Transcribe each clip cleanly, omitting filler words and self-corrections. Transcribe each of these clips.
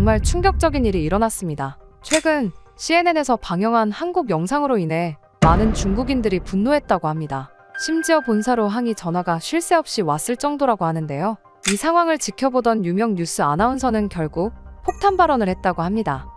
정말 충격적인 일이 일어났습니다. 최근 CNN에서 방영한 한국 영상으로 인해 많은 중국인들이 분노했다고 합니다. 심지어 본사로 항의 전화가 쉴 새 없이 왔을 정도라고 하는데요. 이 상황을 지켜보던 유명 뉴스 아나운서는 결국 폭탄 발언을 했다고 합니다.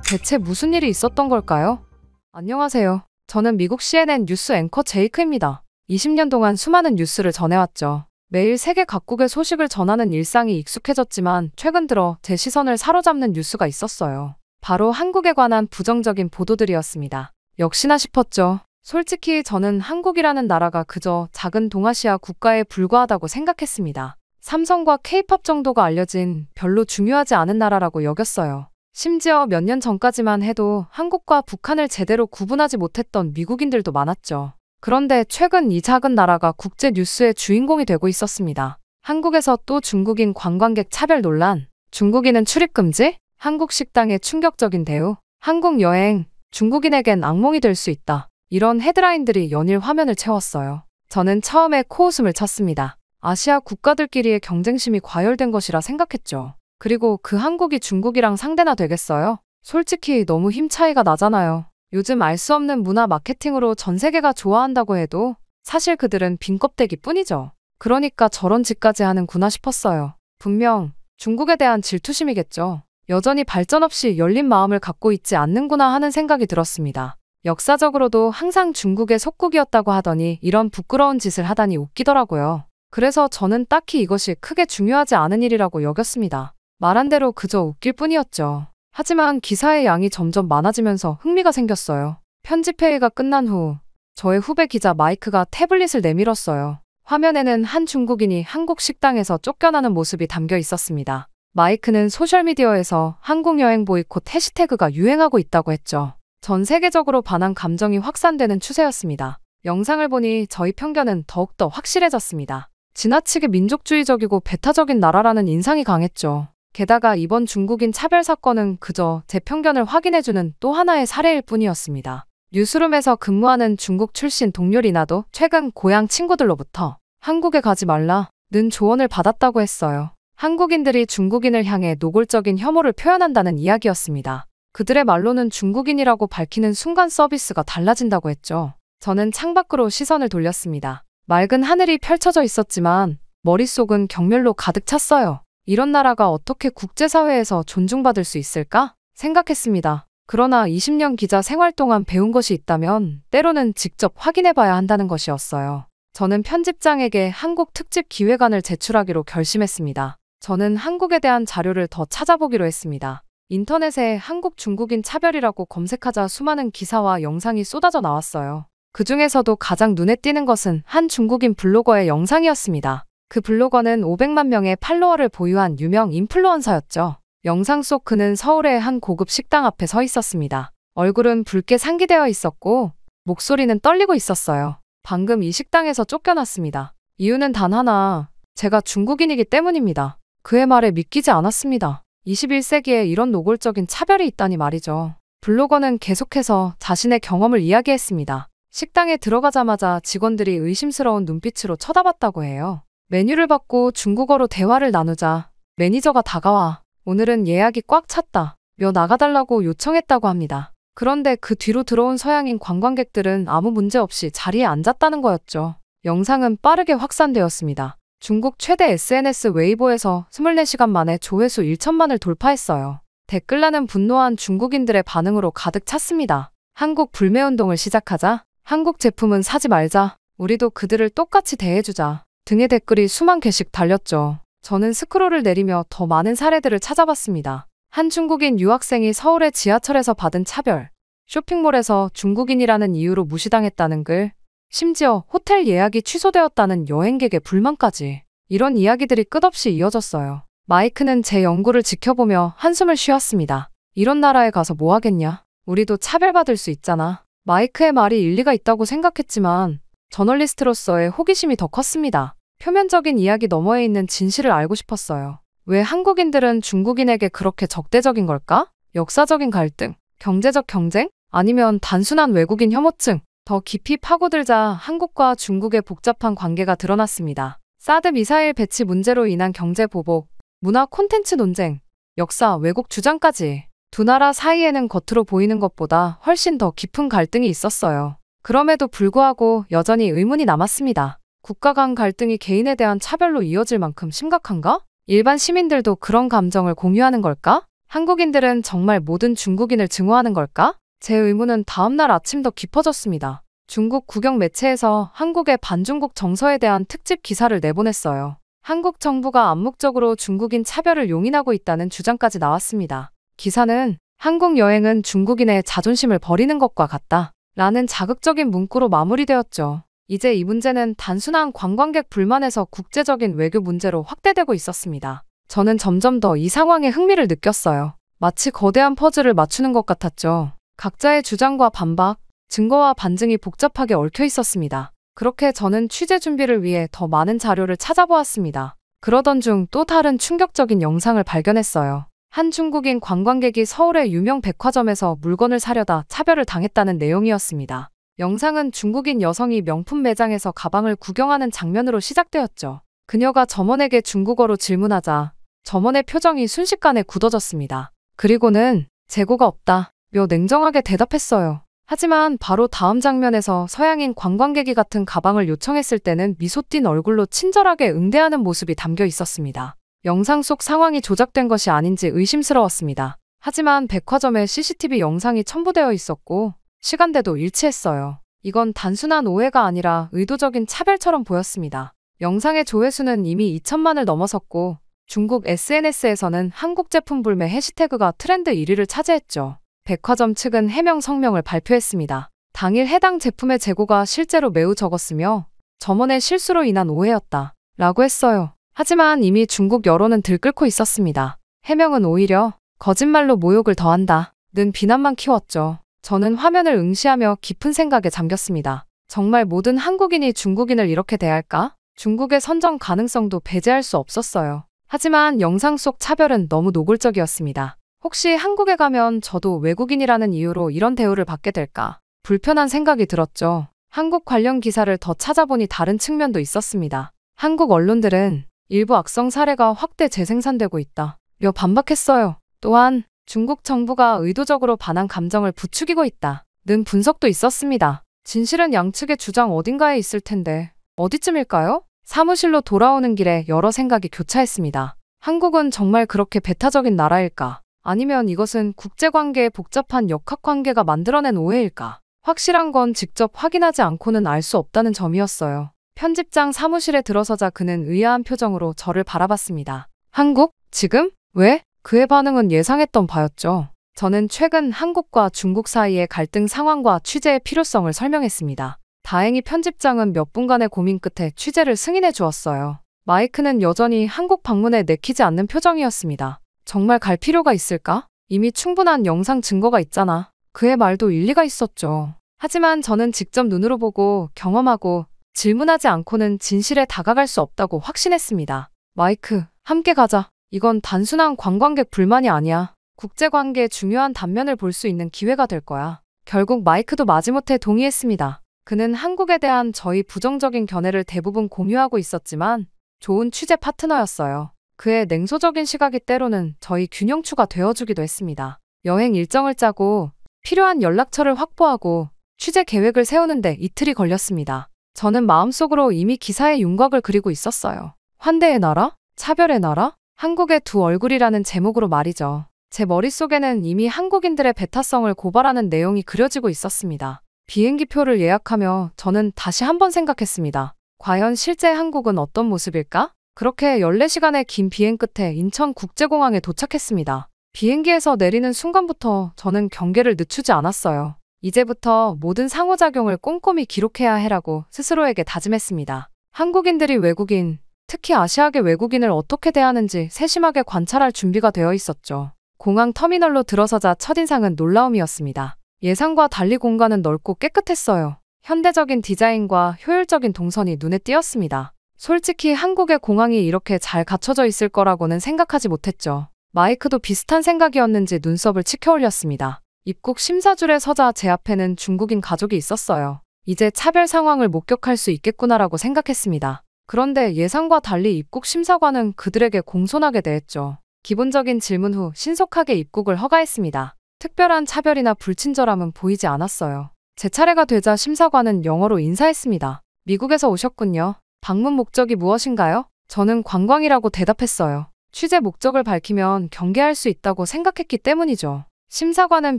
대체 무슨 일이 있었던 걸까요? 안녕하세요. 저는 미국 CNN 뉴스 앵커 제이크입니다. 20년 동안 수많은 뉴스를 전해왔죠. 매일 세계 각국의 소식을 전하는 일상이 익숙해졌지만 최근 들어 제 시선을 사로잡는 뉴스가 있었어요. 바로 한국에 관한 부정적인 보도들이었습니다. 역시나 싶었죠. 솔직히 저는 한국이라는 나라가 그저 작은 동아시아 국가에 불과하다고 생각했습니다. 삼성과 K-팝 정도가 알려진 별로 중요하지 않은 나라라고 여겼어요. 심지어 몇 년 전까지만 해도 한국과 북한을 제대로 구분하지 못했던 미국인들도 많았죠. 그런데 최근 이 작은 나라가 국제 뉴스의 주인공이 되고 있었습니다. 한국에서 또 중국인 관광객 차별 논란, 중국인은 출입 금지, 한국 식당의 충격적인 대우, 한국 여행, 중국인에겐 악몽이 될 수 있다. 이런 헤드라인들이 연일 화면을 채웠어요. 저는 처음에 코웃음을 쳤습니다. 아시아 국가들끼리의 경쟁심이 과열된 것이라 생각했죠. 그리고 그 한국이 중국이랑 상대나 되겠어요? 솔직히 너무 힘 차이가 나잖아요. 요즘 알 수 없는 문화 마케팅으로 전 세계가 좋아한다고 해도 사실 그들은 빈 껍데기 뿐이죠. 그러니까 저런 짓까지 하는구나 싶었어요. 분명 중국에 대한 질투심이겠죠. 여전히 발전 없이 열린 마음을 갖고 있지 않는구나 하는 생각이 들었습니다. 역사적으로도 항상 중국의 속국이었다고 하더니 이런 부끄러운 짓을 하다니 웃기더라고요. 그래서 저는 딱히 이것이 크게 중요하지 않은 일이라고 여겼습니다. 말한 대로 그저 웃길 뿐이었죠. 하지만 기사의 양이 점점 많아지면서 흥미가 생겼어요. 편집회의가 끝난 후 저의 후배 기자 마이크가 태블릿을 내밀었어요. 화면에는 한 중국인이 한국 식당에서 쫓겨나는 모습이 담겨 있었습니다. 마이크는 소셜미디어에서 한국 여행 보이콧 해시태그가 유행하고 있다고 했죠. 전 세계적으로 반한 감정이 확산되는 추세였습니다. 영상을 보니 저희 편견은 더욱더 확실해졌습니다. 지나치게 민족주의적이고 배타적인 나라라는 인상이 강했죠. 게다가 이번 중국인 차별 사건은 그저 제 편견을 확인해주는 또 하나의 사례일 뿐이었습니다. 뉴스룸에서 근무하는 중국 출신 동료 리나도 최근 고향 친구들로부터 한국에 가지 말라는 조언을 받았다고 했어요. 한국인들이 중국인을 향해 노골적인 혐오를 표현한다는 이야기였습니다. 그들의 말로는 중국인이라고 밝히는 순간 서비스가 달라진다고 했죠. 저는 창밖으로 시선을 돌렸습니다. 맑은 하늘이 펼쳐져 있었지만 머릿속은 경멸로 가득 찼어요. 이런 나라가 어떻게 국제사회에서 존중받을 수 있을까? 생각했습니다. 그러나 20년 기자 생활 동안 배운 것이 있다면 때로는 직접 확인해봐야 한다는 것이었어요. 저는 편집장에게 한국 특집 기획안을 제출하기로 결심했습니다. 저는 한국에 대한 자료를 더 찾아보기로 했습니다. 인터넷에 한국 중국인 차별이라고 검색하자 수많은 기사와 영상이 쏟아져 나왔어요. 그 중에서도 가장 눈에 띄는 것은 한 중국인 블로거의 영상이었습니다. 그 블로거는 500만 명의 팔로워를 보유한 유명 인플루언서였죠. 영상 속 그는 서울의 한 고급 식당 앞에 서 있었습니다. 얼굴은 붉게 상기되어 있었고 목소리는 떨리고 있었어요. 방금 이 식당에서 쫓겨났습니다. 이유는 단 하나, 제가 중국인이기 때문입니다. 그의 말에 믿기지 않았습니다. 21세기에 이런 노골적인 차별이 있다니 말이죠. 블로거는 계속해서 자신의 경험을 이야기했습니다. 식당에 들어가자마자 직원들이 의심스러운 눈빛으로 쳐다봤다고 해요. 메뉴를 받고 중국어로 대화를 나누자 매니저가 다가와 오늘은 예약이 꽉 찼다 며 나가달라고 요청했다고 합니다. 그런데 그 뒤로 들어온 서양인 관광객들은 아무 문제 없이 자리에 앉았다는 거였죠. 영상은 빠르게 확산되었습니다. 중국 최대 SNS 웨이보에서 24시간 만에 조회수 1천만을 돌파했어요. 댓글란은 분노한 중국인들의 반응으로 가득 찼습니다. 한국 불매운동을 시작하자, 한국 제품은 사지 말자, 우리도 그들을 똑같이 대해주자 등의 댓글이 수만 개씩 달렸죠. 저는 스크롤을 내리며 더 많은 사례들을 찾아봤습니다. 한 중국인 유학생이 서울의 지하철에서 받은 차별, 쇼핑몰에서 중국인이라는 이유로 무시당했다는 글, 심지어 호텔 예약이 취소되었다는 여행객의 불만까지. 이런 이야기들이 끝없이 이어졌어요. 마이크는 제 연구를 지켜보며 한숨을 쉬었습니다. 이런 나라에 가서 뭐 하겠냐? 우리도 차별받을 수 있잖아. 마이크의 말이 일리가 있다고 생각했지만 저널리스트로서의 호기심이 더 컸습니다. 표면적인 이야기 너머에 있는 진실을 알고 싶었어요. 왜 한국인들은 중국인에게 그렇게 적대적인 걸까? 역사적인 갈등, 경제적 경쟁? 아니면 단순한 외국인 혐오증? 더 깊이 파고들자 한국과 중국의 복잡한 관계가 드러났습니다. 사드 미사일 배치 문제로 인한 경제 보복, 문화 콘텐츠 논쟁, 역사 왜곡 주장까지 두 나라 사이에는 겉으로 보이는 것보다 훨씬 더 깊은 갈등이 있었어요. 그럼에도 불구하고 여전히 의문이 남았습니다. 국가 간 갈등이 개인에 대한 차별로 이어질 만큼 심각한가? 일반 시민들도 그런 감정을 공유하는 걸까? 한국인들은 정말 모든 중국인을 증오하는 걸까? 제 의문은 다음날 아침 더 깊어졌습니다. 중국 국영 매체에서 한국의 반중국 정서에 대한 특집 기사를 내보냈어요. 한국 정부가 암묵적으로 중국인 차별을 용인하고 있다는 주장까지 나왔습니다. 기사는 한국 여행은 중국인의 자존심을 버리는 것과 같다 라는 자극적인 문구로 마무리되었죠. 이제 이 문제는 단순한 관광객 불만에서 국제적인 외교 문제로 확대되고 있었습니다. 저는 점점 더 이 상황에 흥미를 느꼈어요. 마치 거대한 퍼즐을 맞추는 것 같았죠. 각자의 주장과 반박, 증거와 반증이 복잡하게 얽혀 있었습니다. 그렇게 저는 취재 준비를 위해 더 많은 자료를 찾아보았습니다. 그러던 중 또 다른 충격적인 영상을 발견했어요. 한 중국인 관광객이 서울의 유명 백화점에서 물건을 사려다 차별을 당했다는 내용이었습니다. 영상은 중국인 여성이 명품 매장에서 가방을 구경하는 장면으로 시작되었죠. 그녀가 점원에게 중국어로 질문하자 점원의 표정이 순식간에 굳어졌습니다. 그리고는 재고가 없다 며 냉정하게 대답했어요. 하지만 바로 다음 장면에서 서양인 관광객이 같은 가방을 요청했을 때는 미소 띤 얼굴로 친절하게 응대하는 모습이 담겨 있었습니다. 영상 속 상황이 조작된 것이 아닌지 의심스러웠습니다. 하지만 백화점에 CCTV 영상이 첨부되어 있었고 시간대도 일치했어요. 이건 단순한 오해가 아니라 의도적인 차별처럼 보였습니다. 영상의 조회수는 이미 2천만을 넘어섰고 중국 SNS에서는 한국 제품 불매 해시태그가 트렌드 1위를 차지했죠. 백화점 측은 해명 성명을 발표했습니다. 당일 해당 제품의 재고가 실제로 매우 적었으며 점원의 실수로 인한 오해였다 라고 했어요. 하지만 이미 중국 여론은 들끓고 있었습니다. 해명은 오히려 거짓말로 모욕을 더한다 는 비난만 키웠죠. 저는 화면을 응시하며 깊은 생각에 잠겼습니다. 정말 모든 한국인이 중국인을 이렇게 대할까? 중국의 선정 가능성도 배제할 수 없었어요. 하지만 영상 속 차별은 너무 노골적이었습니다. 혹시 한국에 가면 저도 외국인이라는 이유로 이런 대우를 받게 될까? 불편한 생각이 들었죠. 한국 관련 기사를 더 찾아보니 다른 측면도 있었습니다. 한국 언론들은 일부 악성 사례가 확대 재생산되고 있다 며 반박했어요. 또한 중국 정부가 의도적으로 반한 감정을 부추기고 있다 는 분석도 있었습니다. 진실은 양측의 주장 어딘가에 있을 텐데 어디쯤일까요? 사무실로 돌아오는 길에 여러 생각이 교차했습니다. 한국은 정말 그렇게 배타적인 나라일까? 아니면 이것은 국제관계의 복잡한 역학관계가 만들어낸 오해일까? 확실한 건 직접 확인하지 않고는 알 수 없다는 점이었어요. 편집장 사무실에 들어서자 그는 의아한 표정으로 저를 바라봤습니다. 한국? 지금? 왜? 그의 반응은 예상했던 바였죠. 저는 최근 한국과 중국 사이의 갈등 상황과 취재의 필요성을 설명했습니다. 다행히 편집장은 몇 분간의 고민 끝에 취재를 승인해 주었어요. 마이크는 여전히 한국 방문에 내키지 않는 표정이었습니다. 정말 갈 필요가 있을까? 이미 충분한 영상 증거가 있잖아. 그의 말도 일리가 있었죠. 하지만 저는 직접 눈으로 보고 경험하고 질문하지 않고는 진실에 다가갈 수 없다고 확신했습니다. 마이크, 함께 가자. 이건 단순한 관광객 불만이 아니야. 국제관계의 중요한 단면을 볼 수 있는 기회가 될 거야. 결국 마이크도 마지못해 동의했습니다. 그는 한국에 대한 저희 부정적인 견해를 대부분 공유하고 있었지만 좋은 취재 파트너였어요. 그의 냉소적인 시각이 때로는 저희 균형추가 되어주기도 했습니다. 여행 일정을 짜고 필요한 연락처를 확보하고 취재 계획을 세우는데 이틀이 걸렸습니다. 저는 마음속으로 이미 기사의 윤곽을 그리고 있었어요. 환대의 나라? 차별의 나라? 한국의 두 얼굴이라는 제목으로 말이죠. 제 머릿속에는 이미 한국인들의 배타성을 고발하는 내용이 그려지고 있었습니다. 비행기표를 예약하며 저는 다시 한번 생각했습니다. 과연 실제 한국은 어떤 모습일까? 그렇게 14시간의 긴 비행 끝에 인천국제공항에 도착했습니다. 비행기에서 내리는 순간부터 저는 경계를 늦추지 않았어요. 이제부터 모든 상호작용을 꼼꼼히 기록해야 해라고 스스로에게 다짐했습니다. 한국인들이 외국인, 특히 아시아계 외국인을 어떻게 대하는지 세심하게 관찰할 준비가 되어 있었죠. 공항 터미널로 들어서자 첫인상은 놀라움이었습니다. 예상과 달리 공간은 넓고 깨끗했어요. 현대적인 디자인과 효율적인 동선이 눈에 띄었습니다. 솔직히 한국의 공항이 이렇게 잘 갖춰져 있을 거라고는 생각하지 못했죠. 마이크도 비슷한 생각이었는지 눈썹을 치켜 올렸습니다. 입국 심사줄에 서자 제 앞에는 중국인 가족이 있었어요. 이제 차별 상황을 목격할 수 있겠구나라고 생각했습니다. 그런데 예상과 달리 입국 심사관은 그들에게 공손하게 대했죠. 기본적인 질문 후 신속하게 입국을 허가했습니다. 특별한 차별이나 불친절함은 보이지 않았어요. 제 차례가 되자 심사관은 영어로 인사했습니다. 미국에서 오셨군요. 방문 목적이 무엇인가요? 저는 관광이라고 대답했어요. 취재 목적을 밝히면 경계할 수 있다고 생각했기 때문이죠. 심사관은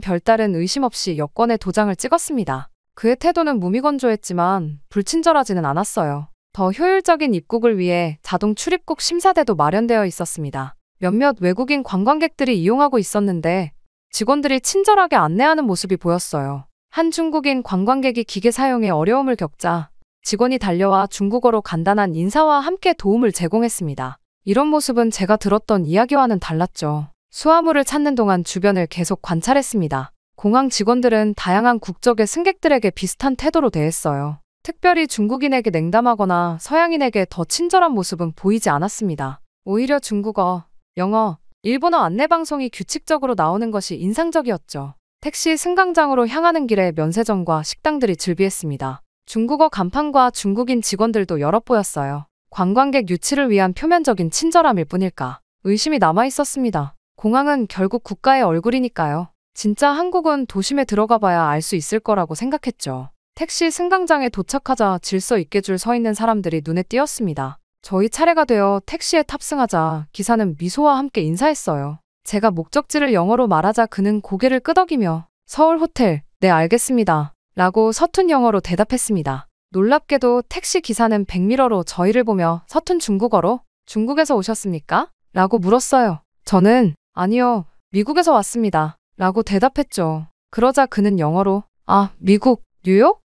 별다른 의심 없이 여권에 도장을 찍었습니다. 그의 태도는 무미건조했지만 불친절하지는 않았어요. 더 효율적인 입국을 위해 자동 출입국 심사대도 마련되어 있었습니다. 몇몇 외국인 관광객들이 이용하고 있었는데 직원들이 친절하게 안내하는 모습이 보였어요. 한 중국인 관광객이 기계 사용에 어려움을 겪자 직원이 달려와 중국어로 간단한 인사와 함께 도움을 제공했습니다. 이런 모습은 제가 들었던 이야기와는 달랐죠. 수화물을 찾는 동안 주변을 계속 관찰했습니다. 공항 직원들은 다양한 국적의 승객들에게 비슷한 태도로 대했어요. 특별히 중국인에게 냉담하거나 서양인에게 더 친절한 모습은 보이지 않았습니다. 오히려 중국어, 영어, 일본어 안내방송이 규칙적으로 나오는 것이 인상적이었죠. 택시 승강장으로 향하는 길에 면세점과 식당들이 즐비했습니다. 중국어 간판과 중국인 직원들도 여러 보였어요. 관광객 유치를 위한 표면적인 친절함일 뿐일까? 의심이 남아 있었습니다. 공항은 결국 국가의 얼굴이니까요. 진짜 한국은 도심에 들어가 봐야 알 수 있을 거라고 생각했죠. 택시 승강장에 도착하자 질서 있게 줄 서 있는 사람들이 눈에 띄었습니다. 저희 차례가 되어 택시에 탑승하자 기사는 미소와 함께 인사했어요. 제가 목적지를 영어로 말하자 그는 고개를 끄덕이며 서울 호텔, 네 알겠습니다. 라고 서툰 영어로 대답했습니다. 놀랍게도 택시 기사는 백미러로 저희를 보며 서툰 중국어로 중국에서 오셨습니까? 라고 물었어요. 저는 아니요, 미국에서 왔습니다. 라고 대답했죠. 그러자 그는 영어로 미국, 뉴욕?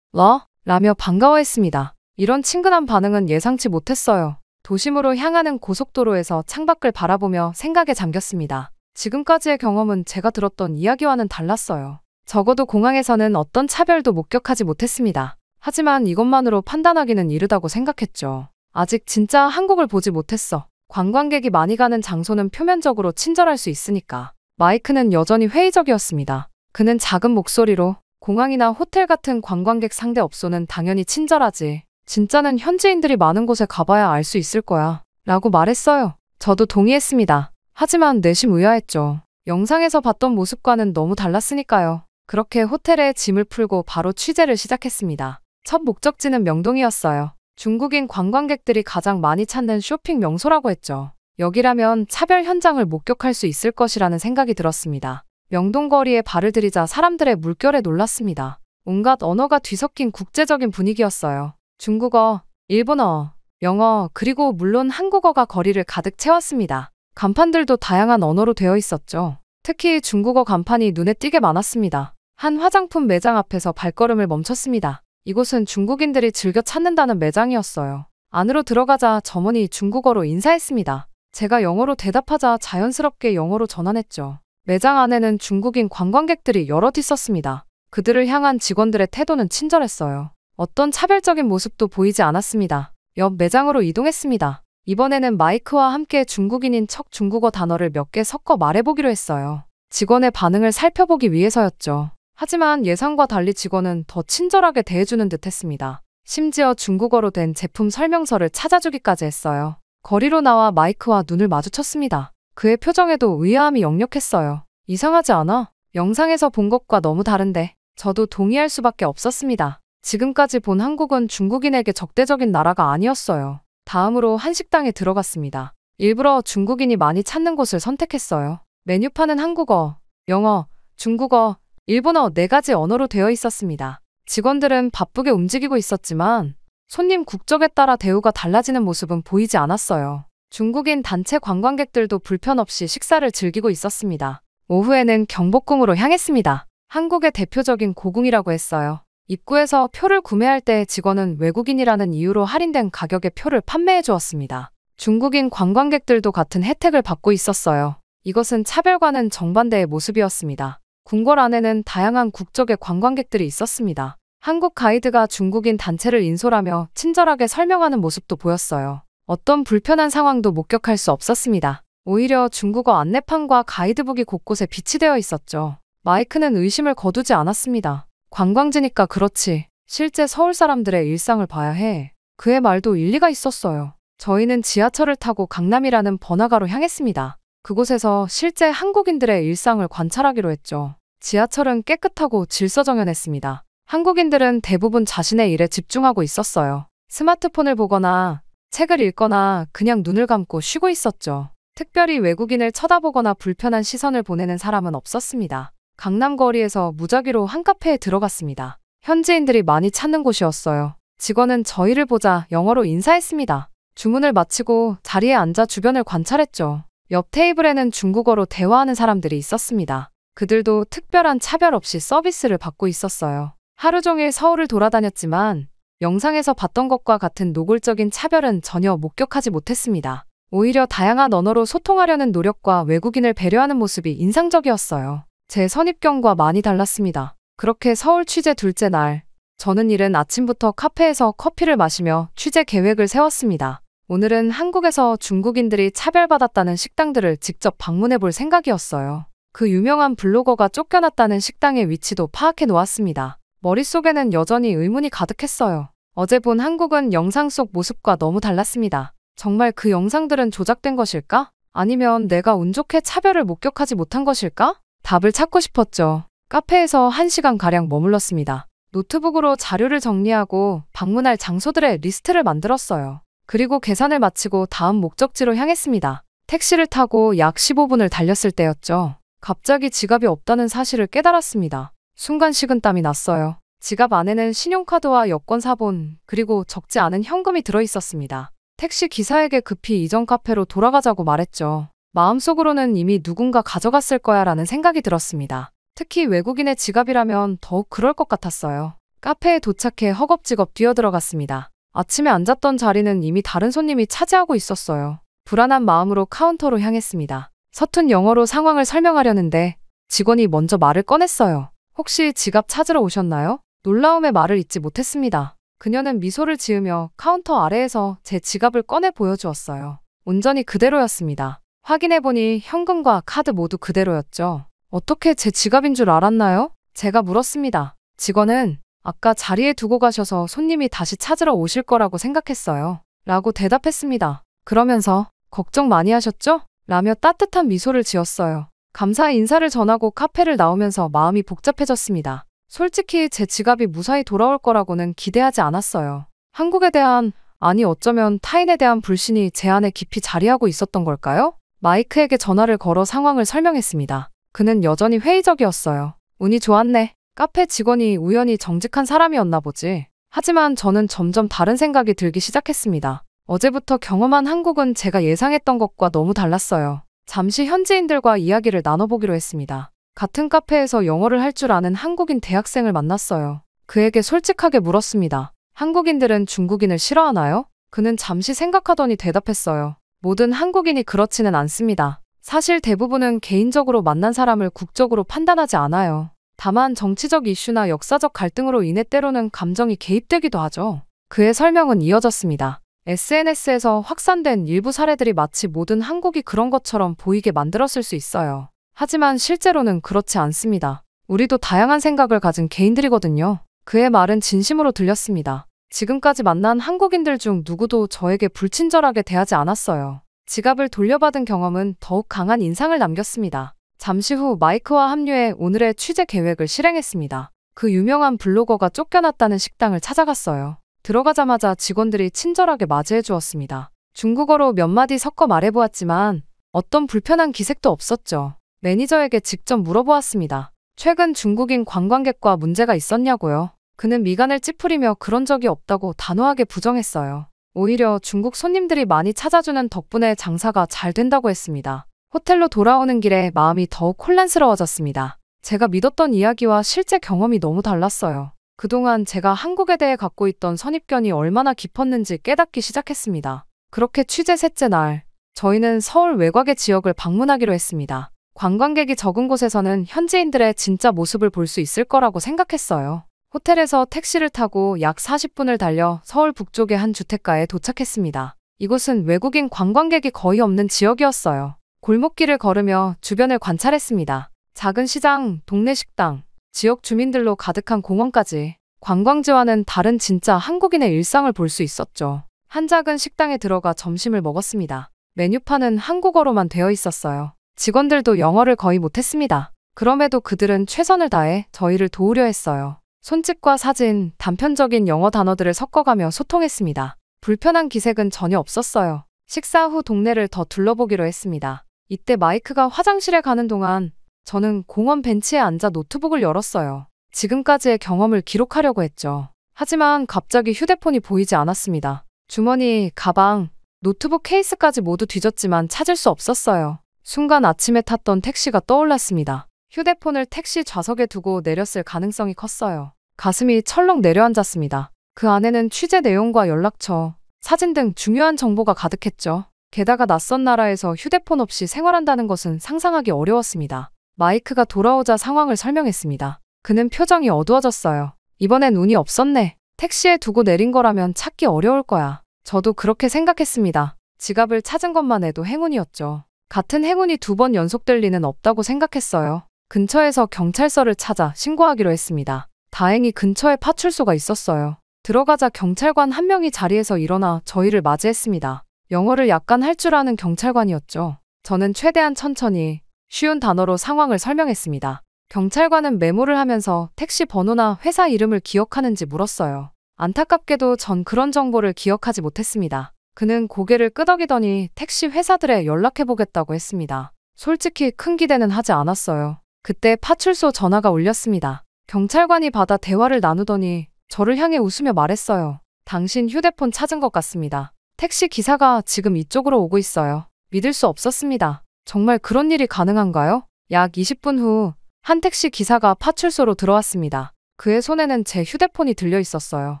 라며 반가워했습니다. 이런 친근한 반응은 예상치 못했어요. 도심으로 향하는 고속도로에서 창밖을 바라보며 생각에 잠겼습니다. 지금까지의 경험은 제가 들었던 이야기와는 달랐어요. 적어도 공항에서는 어떤 차별도 목격하지 못했습니다. 하지만 이것만으로 판단하기는 이르다고 생각했죠. 아직 진짜 한국을 보지 못했어. 관광객이 많이 가는 장소는 표면적으로 친절할 수 있으니까. 마이크는 여전히 회의적이었습니다. 그는 작은 목소리로 공항이나 호텔 같은 관광객 상대 업소는 당연히 친절하지. 진짜는 현지인들이 많은 곳에 가봐야 알 수 있을 거야. 라고 말했어요. 저도 동의했습니다. 하지만 내심 의아했죠. 영상에서 봤던 모습과는 너무 달랐으니까요. 그렇게 호텔에 짐을 풀고 바로 취재를 시작했습니다. 첫 목적지는 명동이었어요. 중국인 관광객들이 가장 많이 찾는 쇼핑 명소라고 했죠. 여기라면 차별 현장을 목격할 수 있을 것이라는 생각이 들었습니다. 명동 거리에 발을 들이자 사람들의 물결에 놀랐습니다. 온갖 언어가 뒤섞인 국제적인 분위기였어요. 중국어, 일본어, 영어, 그리고 물론 한국어가 거리를 가득 채웠습니다. 간판들도 다양한 언어로 되어 있었죠. 특히 중국어 간판이 눈에 띄게 많았습니다. 한 화장품 매장 앞에서 발걸음을 멈췄습니다. 이곳은 중국인들이 즐겨 찾는다는 매장이었어요. 안으로 들어가자 점원이 중국어로 인사했습니다. 제가 영어로 대답하자 자연스럽게 영어로 전환했죠. 매장 안에는 중국인 관광객들이 여럿 있었습니다. 그들을 향한 직원들의 태도는 친절했어요. 어떤 차별적인 모습도 보이지 않았습니다. 옆 매장으로 이동했습니다. 이번에는 마이크와 함께 중국인인 척 중국어 단어를 몇 개 섞어 말해보기로 했어요. 직원의 반응을 살펴보기 위해서였죠. 하지만 예상과 달리 직원은 더 친절하게 대해주는 듯 했습니다. 심지어 중국어로 된 제품 설명서를 찾아주기까지 했어요. 거리로 나와 마이크와 눈을 마주쳤습니다. 그의 표정에도 의아함이 역력했어요. 이상하지 않아? 영상에서 본 것과 너무 다른데. 저도 동의할 수밖에 없었습니다. 지금까지 본 한국은 중국인에게 적대적인 나라가 아니었어요. 다음으로 한식당에 들어갔습니다. 일부러 중국인이 많이 찾는 곳을 선택했어요. 메뉴판은 한국어, 영어, 중국어, 일본어 4가지 언어로 되어 있었습니다. 직원들은 바쁘게 움직이고 있었지만 손님 국적에 따라 대우가 달라지는 모습은 보이지 않았어요. 중국인 단체 관광객들도 불편 없이 식사를 즐기고 있었습니다. 오후에는 경복궁으로 향했습니다. 한국의 대표적인 고궁이라고 했어요. 입구에서 표를 구매할 때 직원은 외국인이라는 이유로 할인된 가격에 표를 판매해 주었습니다. 중국인 관광객들도 같은 혜택을 받고 있었어요. 이것은 차별과는 정반대의 모습이었습니다. 궁궐 안에는 다양한 국적의 관광객들이 있었습니다. 한국 가이드가 중국인 단체를 인솔하며 친절하게 설명하는 모습도 보였어요. 어떤 불편한 상황도 목격할 수 없었습니다. 오히려 중국어 안내판과 가이드북이 곳곳에 비치되어 있었죠. 마이크는 의심을 거두지 않았습니다. 관광지니까 그렇지. 실제 서울 사람들의 일상을 봐야 해. 그의 말도 일리가 있었어요. 저희는 지하철을 타고 강남이라는 번화가로 향했습니다. 그곳에서 실제 한국인들의 일상을 관찰하기로 했죠. 지하철은 깨끗하고 질서정연했습니다. 한국인들은 대부분 자신의 일에 집중하고 있었어요. 스마트폰을 보거나 책을 읽거나 그냥 눈을 감고 쉬고 있었죠. 특별히 외국인을 쳐다보거나 불편한 시선을 보내는 사람은 없었습니다. 강남 거리에서 무작위로 한 카페에 들어갔습니다. 현지인들이 많이 찾는 곳이었어요. 직원은 저희를 보자 영어로 인사했습니다. 주문을 마치고 자리에 앉아 주변을 관찰했죠. 옆 테이블에는 중국어로 대화하는 사람들이 있었습니다. 그들도 특별한 차별 없이 서비스를 받고 있었어요. 하루 종일 서울을 돌아다녔지만 영상에서 봤던 것과 같은 노골적인 차별은 전혀 목격하지 못했습니다. 오히려 다양한 언어로 소통하려는 노력과 외국인을 배려하는 모습이 인상적이었어요. 제 선입견과 많이 달랐습니다. 그렇게 서울 취재 둘째 날, 저는 이른 아침부터 카페에서 커피를 마시며 취재 계획을 세웠습니다. 오늘은 한국에서 중국인들이 차별받았다는 식당들을 직접 방문해 볼 생각이었어요. 그 유명한 블로거가 쫓겨났다는 식당의 위치도 파악해 놓았습니다. 머릿속에는 여전히 의문이 가득했어요. 어제 본 한국은 영상 속 모습과 너무 달랐습니다. 정말 그 영상들은 조작된 것일까? 아니면 내가 운 좋게 차별을 목격하지 못한 것일까? 답을 찾고 싶었죠. 카페에서 1시간가량 머물렀습니다. 노트북으로 자료를 정리하고 방문할 장소들의 리스트를 만들었어요. 그리고 계산을 마치고 다음 목적지로 향했습니다. 택시를 타고 약 15분을 달렸을 때였죠. 갑자기 지갑이 없다는 사실을 깨달았습니다. 순간 식은땀이 났어요. 지갑 안에는 신용카드와 여권 사본, 그리고 적지 않은 현금이 들어있었습니다. 택시 기사에게 급히 이전 카페로 돌아가자고 말했죠. 마음속으로는 이미 누군가 가져갔을 거야 라는 생각이 들었습니다. 특히 외국인의 지갑이라면 더욱 그럴 것 같았어요. 카페에 도착해 허겁지겁 뛰어들어갔습니다. 아침에 앉았던 자리는 이미 다른 손님이 차지하고 있었어요. 불안한 마음으로 카운터로 향했습니다. 서툰 영어로 상황을 설명하려는데 직원이 먼저 말을 꺼냈어요. 혹시 지갑 찾으러 오셨나요? 놀라움의 말을 잇지 못했습니다. 그녀는 미소를 지으며 카운터 아래에서 제 지갑을 꺼내 보여주었어요. 온전히 그대로였습니다. 확인해보니 현금과 카드 모두 그대로였죠. 어떻게 제 지갑인 줄 알았나요? 제가 물었습니다. 직원은 아까 자리에 두고 가셔서 손님이 다시 찾으러 오실 거라고 생각했어요. 라고 대답했습니다. 그러면서 걱정 많이 하셨죠? 라며 따뜻한 미소를 지었어요. 감사의 인사를 전하고 카페를 나오면서 마음이 복잡해졌습니다. 솔직히 제 지갑이 무사히 돌아올 거라고는 기대하지 않았어요. 한국에 대한, 아니 어쩌면 타인에 대한 불신이 제 안에 깊이 자리하고 있었던 걸까요? 마이크에게 전화를 걸어 상황을 설명했습니다. 그는 여전히 회의적이었어요. 운이 좋았네. 카페 직원이 우연히 정직한 사람이었나 보지. 하지만 저는 점점 다른 생각이 들기 시작했습니다. 어제부터 경험한 한국은 제가 예상했던 것과 너무 달랐어요. 잠시 현지인들과 이야기를 나눠보기로 했습니다. 같은 카페에서 영어를 할 줄 아는 한국인 대학생을 만났어요. 그에게 솔직하게 물었습니다. 한국인들은 중국인을 싫어하나요? 그는 잠시 생각하더니 대답했어요. 모든 한국인이 그렇지는 않습니다. 사실 대부분은 개인적으로 만난 사람을 국적으로 판단하지 않아요. 다만 정치적 이슈나 역사적 갈등으로 인해 때로는 감정이 개입되기도 하죠. 그의 설명은 이어졌습니다. SNS에서 확산된 일부 사례들이 마치 모든 한국이 그런 것처럼 보이게 만들었을 수 있어요. 하지만 실제로는 그렇지 않습니다. 우리도 다양한 생각을 가진 개인들이거든요. 그의 말은 진심으로 들렸습니다. 지금까지 만난 한국인들 중 누구도 저에게 불친절하게 대하지 않았어요. 지갑을 돌려받은 경험은 더욱 강한 인상을 남겼습니다. 잠시 후 마이크와 합류해 오늘의 취재 계획을 실행했습니다. 그 유명한 블로거가 쫓겨났다는 식당을 찾아갔어요. 들어가자마자 직원들이 친절하게 맞이해 주었습니다. 중국어로 몇 마디 섞어 말해보았지만 어떤 불편한 기색도 없었죠. 매니저에게 직접 물어보았습니다. 최근 중국인 관광객과 문제가 있었냐고요. 그는 미간을 찌푸리며 그런 적이 없다고 단호하게 부정했어요. 오히려 중국 손님들이 많이 찾아주는 덕분에 장사가 잘 된다고 했습니다. 호텔로 돌아오는 길에 마음이 더욱 혼란스러워졌습니다. 제가 믿었던 이야기와 실제 경험이 너무 달랐어요. 그동안 제가 한국에 대해 갖고 있던 선입견이 얼마나 깊었는지 깨닫기 시작했습니다. 그렇게 취재 셋째 날, 저희는 서울 외곽의 지역을 방문하기로 했습니다. 관광객이 적은 곳에서는 현지인들의 진짜 모습을 볼 수 있을 거라고 생각했어요. 호텔에서 택시를 타고 약 40분을 달려 서울 북쪽의 한 주택가에 도착했습니다. 이곳은 외국인 관광객이 거의 없는 지역이었어요. 골목길을 걸으며 주변을 관찰했습니다. 작은 시장, 동네 식당, 지역 주민들로 가득한 공원까지 관광지와는 다른 진짜 한국인의 일상을 볼 수 있었죠. 한 작은 식당에 들어가 점심을 먹었습니다. 메뉴판은 한국어로만 되어 있었어요. 직원들도 영어를 거의 못했습니다. 그럼에도 그들은 최선을 다해 저희를 도우려 했어요. 손짓과 사진, 단편적인 영어 단어들을 섞어가며 소통했습니다. 불편한 기색은 전혀 없었어요. 식사 후 동네를 더 둘러보기로 했습니다. 이때 마이크가 화장실에 가는 동안 저는 공원 벤치에 앉아 노트북을 열었어요. 지금까지의 경험을 기록하려고 했죠. 하지만 갑자기 휴대폰이 보이지 않았습니다. 주머니, 가방, 노트북 케이스까지 모두 뒤졌지만 찾을 수 없었어요. 순간 아침에 탔던 택시가 떠올랐습니다. 휴대폰을 택시 좌석에 두고 내렸을 가능성이 컸어요. 가슴이 철렁 내려앉았습니다. 그 안에는 취재 내용과 연락처, 사진 등 중요한 정보가 가득했죠. 게다가 낯선 나라에서 휴대폰 없이 생활한다는 것은 상상하기 어려웠습니다. 마이크가 돌아오자 상황을 설명했습니다. 그는 표정이 어두워졌어요. 이번엔 운이 없었네. 택시에 두고 내린 거라면 찾기 어려울 거야. 저도 그렇게 생각했습니다. 지갑을 찾은 것만 해도 행운이었죠. 같은 행운이 2번 연속될 리는 없다고 생각했어요. 근처에서 경찰서를 찾아 신고하기로 했습니다. 다행히 근처에 파출소가 있었어요. 들어가자 경찰관 한 명이 자리에서 일어나 저희를 맞이했습니다. 영어를 약간 할 줄 아는 경찰관이었죠. 저는 최대한 천천히 쉬운 단어로 상황을 설명했습니다. 경찰관은 메모를 하면서 택시 번호나 회사 이름을 기억하는지 물었어요. 안타깝게도 전 그런 정보를 기억하지 못했습니다. 그는 고개를 끄덕이더니 택시 회사들에 연락해보겠다고 했습니다. 솔직히 큰 기대는 하지 않았어요. 그때 파출소 전화가 울렸습니다. 경찰관이 받아 대화를 나누더니 저를 향해 웃으며 말했어요. 당신 휴대폰 찾은 것 같습니다. 택시 기사가 지금 이쪽으로 오고 있어요. 믿을 수 없었습니다. 정말 그런 일이 가능한가요? 약 20분 후 한 택시 기사가 파출소로 들어왔습니다. 그의 손에는 제 휴대폰이 들려 있었어요.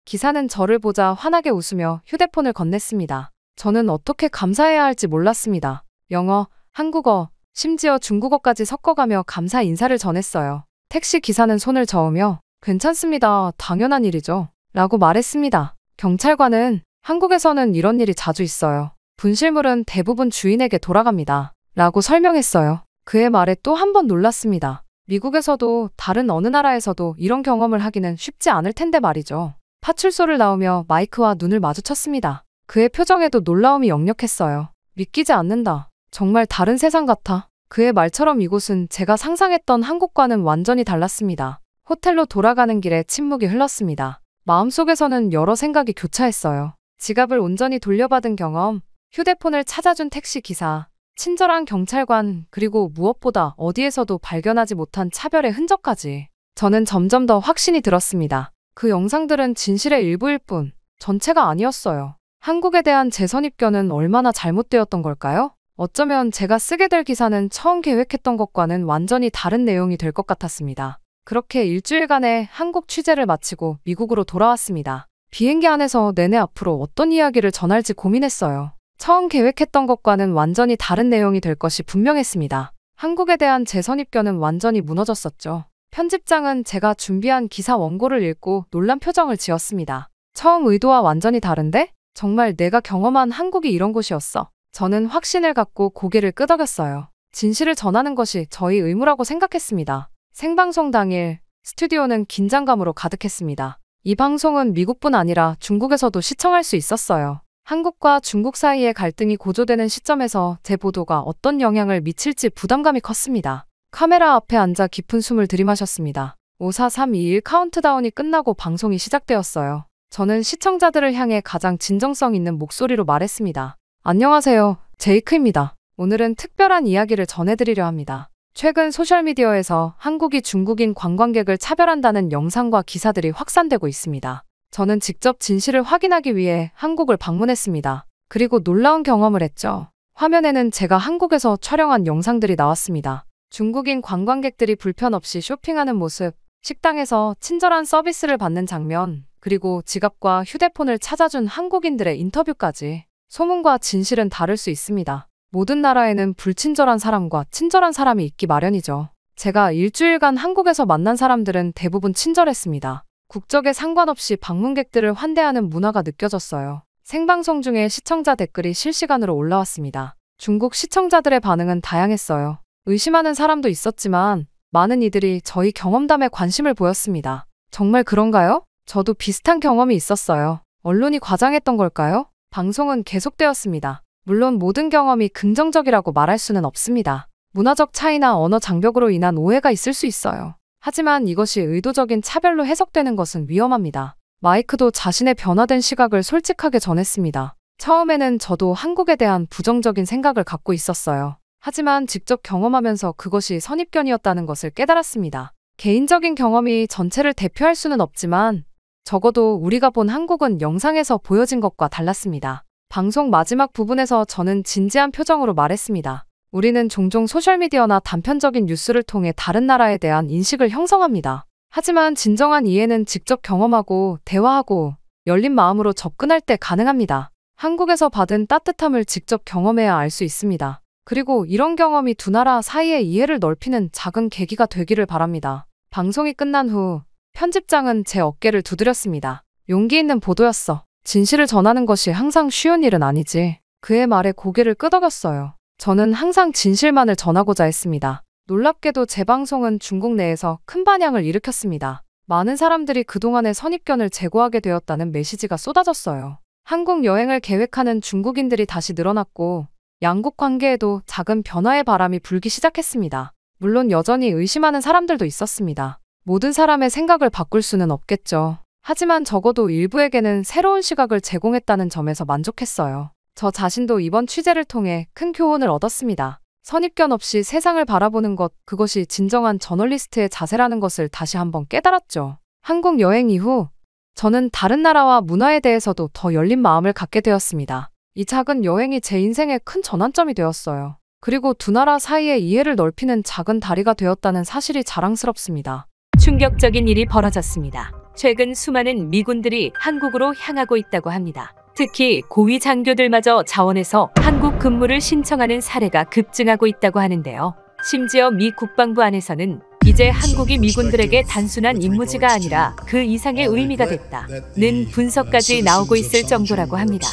기사는 저를 보자 환하게 웃으며 휴대폰을 건넸습니다. 저는 어떻게 감사해야 할지 몰랐습니다. 영어, 한국어, 심지어 중국어까지 섞어가며 감사 인사를 전했어요. 택시 기사는 손을 저으며 괜찮습니다. 당연한 일이죠. 라고 말했습니다. 경찰관은 한국에서는 이런 일이 자주 있어요. 분실물은 대부분 주인에게 돌아갑니다. 라고 설명했어요. 그의 말에 또 한 번 놀랐습니다. 미국에서도 다른 어느 나라에서도 이런 경험을 하기는 쉽지 않을 텐데 말이죠. 파출소를 나오며 마이크와 눈을 마주쳤습니다. 그의 표정에도 놀라움이 역력했어요. 믿기지 않는다. 정말 다른 세상 같아. 그의 말처럼 이곳은 제가 상상했던 한국과는 완전히 달랐습니다. 호텔로 돌아가는 길에 침묵이 흘렀습니다. 마음속에서는 여러 생각이 교차했어요. 지갑을 온전히 돌려받은 경험, 휴대폰을 찾아준 택시 기사, 친절한 경찰관, 그리고 무엇보다 어디에서도 발견하지 못한 차별의 흔적까지. 저는 점점 더 확신이 들었습니다. 그 영상들은 진실의 일부일 뿐, 전체가 아니었어요. 한국에 대한 제 선입견은 얼마나 잘못되었던 걸까요? 어쩌면 제가 쓰게 될 기사는 처음 계획했던 것과는 완전히 다른 내용이 될 것 같았습니다. 그렇게 일주일간의 한국 취재를 마치고 미국으로 돌아왔습니다. 비행기 안에서 내내 앞으로 어떤 이야기를 전할지 고민했어요. 처음 계획했던 것과는 완전히 다른 내용이 될 것이 분명했습니다. 한국에 대한 제 선입견은 완전히 무너졌었죠. 편집장은 제가 준비한 기사 원고를 읽고 놀란 표정을 지었습니다. 처음 의도와 완전히 다른데? 정말 내가 경험한 한국이 이런 곳이었어. 저는 확신을 갖고 고개를 끄덕였어요. 진실을 전하는 것이 저희 의무라고 생각했습니다. 생방송 당일, 스튜디오는 긴장감으로 가득했습니다. 이 방송은 미국뿐 아니라 중국에서도 시청할 수 있었어요. 한국과 중국 사이의 갈등이 고조되는 시점에서 제 보도가 어떤 영향을 미칠지 부담감이 컸습니다. 카메라 앞에 앉아 깊은 숨을 들이마셨습니다. 5, 4, 3, 2, 1 카운트다운이 끝나고 방송이 시작되었어요. 저는 시청자들을 향해 가장 진정성 있는 목소리로 말했습니다. 안녕하세요. 제이크입니다. 오늘은 특별한 이야기를 전해드리려 합니다. 최근 소셜미디어에서 한국이 중국인 관광객을 차별한다는 영상과 기사들이 확산되고 있습니다. 저는 직접 진실을 확인하기 위해 한국을 방문했습니다. 그리고 놀라운 경험을 했죠. 화면에는 제가 한국에서 촬영한 영상들이 나왔습니다. 중국인 관광객들이 불편 없이 쇼핑하는 모습, 식당에서 친절한 서비스를 받는 장면, 그리고 지갑과 휴대폰을 찾아준 한국인들의 인터뷰까지. 소문과 진실은 다를 수 있습니다. 모든 나라에는 불친절한 사람과 친절한 사람이 있기 마련이죠. 제가 일주일간 한국에서 만난 사람들은 대부분 친절했습니다. 국적에 상관없이 방문객들을 환대하는 문화가 느껴졌어요. 생방송 중에 시청자 댓글이 실시간으로 올라왔습니다. 중국 시청자들의 반응은 다양했어요. 의심하는 사람도 있었지만 많은 이들이 저희 경험담에 관심을 보였습니다. 정말 그런가요? 저도 비슷한 경험이 있었어요. 언론이 과장했던 걸까요? 방송은 계속되었습니다. 물론 모든 경험이 긍정적이라고 말할 수는 없습니다. 문화적 차이나 언어 장벽으로 인한 오해가 있을 수 있어요. 하지만 이것이 의도적인 차별로 해석되는 것은 위험합니다. 마이크도 자신의 변화된 시각을 솔직하게 전했습니다. 처음에는 저도 한국에 대한 부정적인 생각을 갖고 있었어요. 하지만 직접 경험하면서 그것이 선입견이었다는 것을 깨달았습니다. 개인적인 경험이 전체를 대표할 수는 없지만 적어도 우리가 본 한국은 영상에서 보여진 것과 달랐습니다. 방송 마지막 부분에서 저는 진지한 표정으로 말했습니다. 우리는 종종 소셜미디어나 단편적인 뉴스를 통해 다른 나라에 대한 인식을 형성합니다. 하지만 진정한 이해는 직접 경험하고 대화하고 열린 마음으로 접근할 때 가능합니다. 한국에서 받은 따뜻함을 직접 경험해야 알 수 있습니다. 그리고 이런 경험이 두 나라 사이의 이해를 넓히는 작은 계기가 되기를 바랍니다. 방송이 끝난 후 편집장은 제 어깨를 두드렸습니다. 용기 있는 보도였어. 진실을 전하는 것이 항상 쉬운 일은 아니지. 그의 말에 고개를 끄덕였어요. 저는 항상 진실만을 전하고자 했습니다. 놀랍게도 제 방송은 중국 내에서 큰 반향을 일으켰습니다. 많은 사람들이 그동안의 선입견을 제거하게 되었다는 메시지가 쏟아졌어요. 한국 여행을 계획하는 중국인들이 다시 늘어났고 양국 관계에도 작은 변화의 바람이 불기 시작했습니다. 물론 여전히 의심하는 사람들도 있었습니다. 모든 사람의 생각을 바꿀 수는 없겠죠. 하지만 적어도 일부에게는 새로운 시각을 제공했다는 점에서 만족했어요. 저 자신도 이번 취재를 통해 큰 교훈을 얻었습니다. 선입견 없이 세상을 바라보는 것, 그것이 진정한 저널리스트의 자세라는 것을 다시 한번 깨달았죠. 한국 여행 이후 저는 다른 나라와 문화에 대해서도 더 열린 마음을 갖게 되었습니다. 이 작은 여행이 제 인생의 큰 전환점이 되었어요. 그리고 두 나라 사이의 이해를 넓히는 작은 다리가 되었다는 사실이 자랑스럽습니다. 충격적인 일이 벌어졌습니다. 최근 수많은 미군들이 한국으로 향하고 있다고 합니다. 특히 고위 장교들마저 자원에서 한국 근무를 신청하는 사례가 급증하고 있다고 하는데요. 심지어 미 국방부 안에서는 이제 한국이 미군들에게 단순한 임무지가 아니라 그 이상의 의미가 됐다는 분석까지 나오고 있을 정도라고 합니다.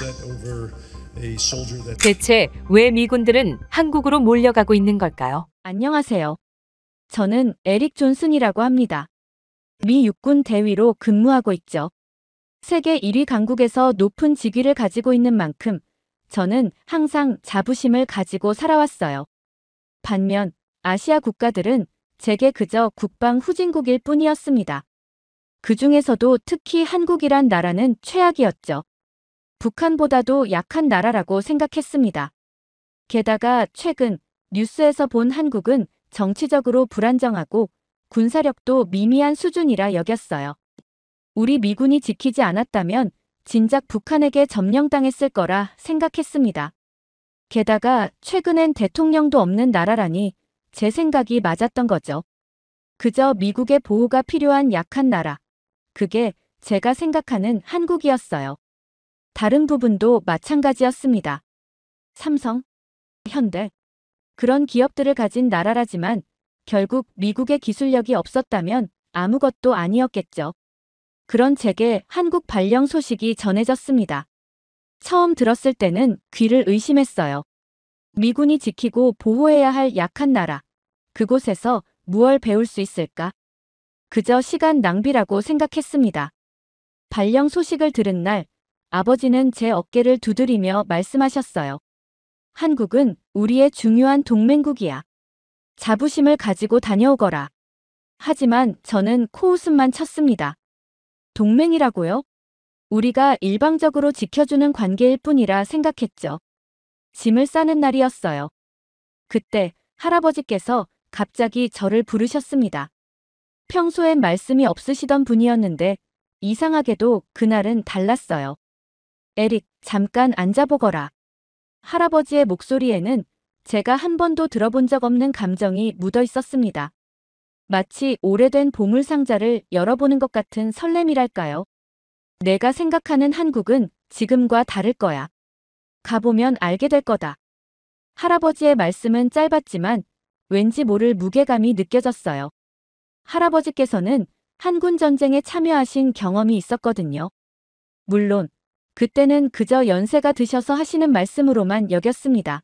대체 왜 미군들은 한국으로 몰려가고 있는 걸까요? 안녕하세요. 저는 에릭 존슨이라고 합니다. 미 육군 대위로 근무하고 있죠. 세계 1위 강국에서 높은 직위를 가지고 있는 만큼 저는 항상 자부심을 가지고 살아왔어요. 반면 아시아 국가들은 제게 그저 국방 후진국일 뿐이었습니다. 그 중에서도 특히 한국이란 나라는 최악이었죠. 북한보다도 약한 나라라고 생각했습니다. 게다가 최근 뉴스에서 본 한국은 정치적으로 불안정하고 군사력도 미미한 수준이라 여겼어요. 우리 미군이 지키지 않았다면 진작 북한에게 점령당했을 거라 생각했습니다. 게다가 최근엔 대통령도 없는 나라라니 제 생각이 맞았던 거죠. 그저 미국의 보호가 필요한 약한 나라. 그게 제가 생각하는 한국이었어요. 다른 부분도 마찬가지였습니다. 삼성, 현대, 그런 기업들을 가진 나라라지만 결국 미국의 기술력이 없었다면 아무것도 아니었겠죠. 그런 제게 한국 발령 소식이 전해졌습니다. 처음 들었을 때는 귀를 의심했어요. 미군이 지키고 보호해야 할 약한 나라. 그곳에서 무얼 배울 수 있을까? 그저 시간 낭비라고 생각했습니다. 발령 소식을 들은 날, 아버지는 제 어깨를 두드리며 말씀하셨어요. 한국은 우리의 중요한 동맹국이야. 자부심을 가지고 다녀오거라. 하지만 저는 코웃음만 쳤습니다. 동맹이라고요? 우리가 일방적으로 지켜주는 관계일 뿐이라 생각했죠. 짐을 싸는 날이었어요. 그때 할아버지께서 갑자기 저를 부르셨습니다. 평소엔 말씀이 없으시던 분이었는데 이상하게도 그날은 달랐어요. 에릭, 잠깐 앉아보거라. 할아버지의 목소리에는 제가 한 번도 들어본 적 없는 감정이 묻어 있었습니다. 마치 오래된 보물 상자를 열어보는 것 같은 설렘이랄까요? 내가 생각하는 한국은 지금과 다를 거야. 가보면 알게 될 거다. 할아버지의 말씀은 짧았지만 왠지 모를 무게감이 느껴졌어요. 할아버지께서는 한군 전쟁에 참여하신 경험이 있었거든요. 물론 그때는 그저 연세가 드셔서 하시는 말씀으로만 여겼습니다.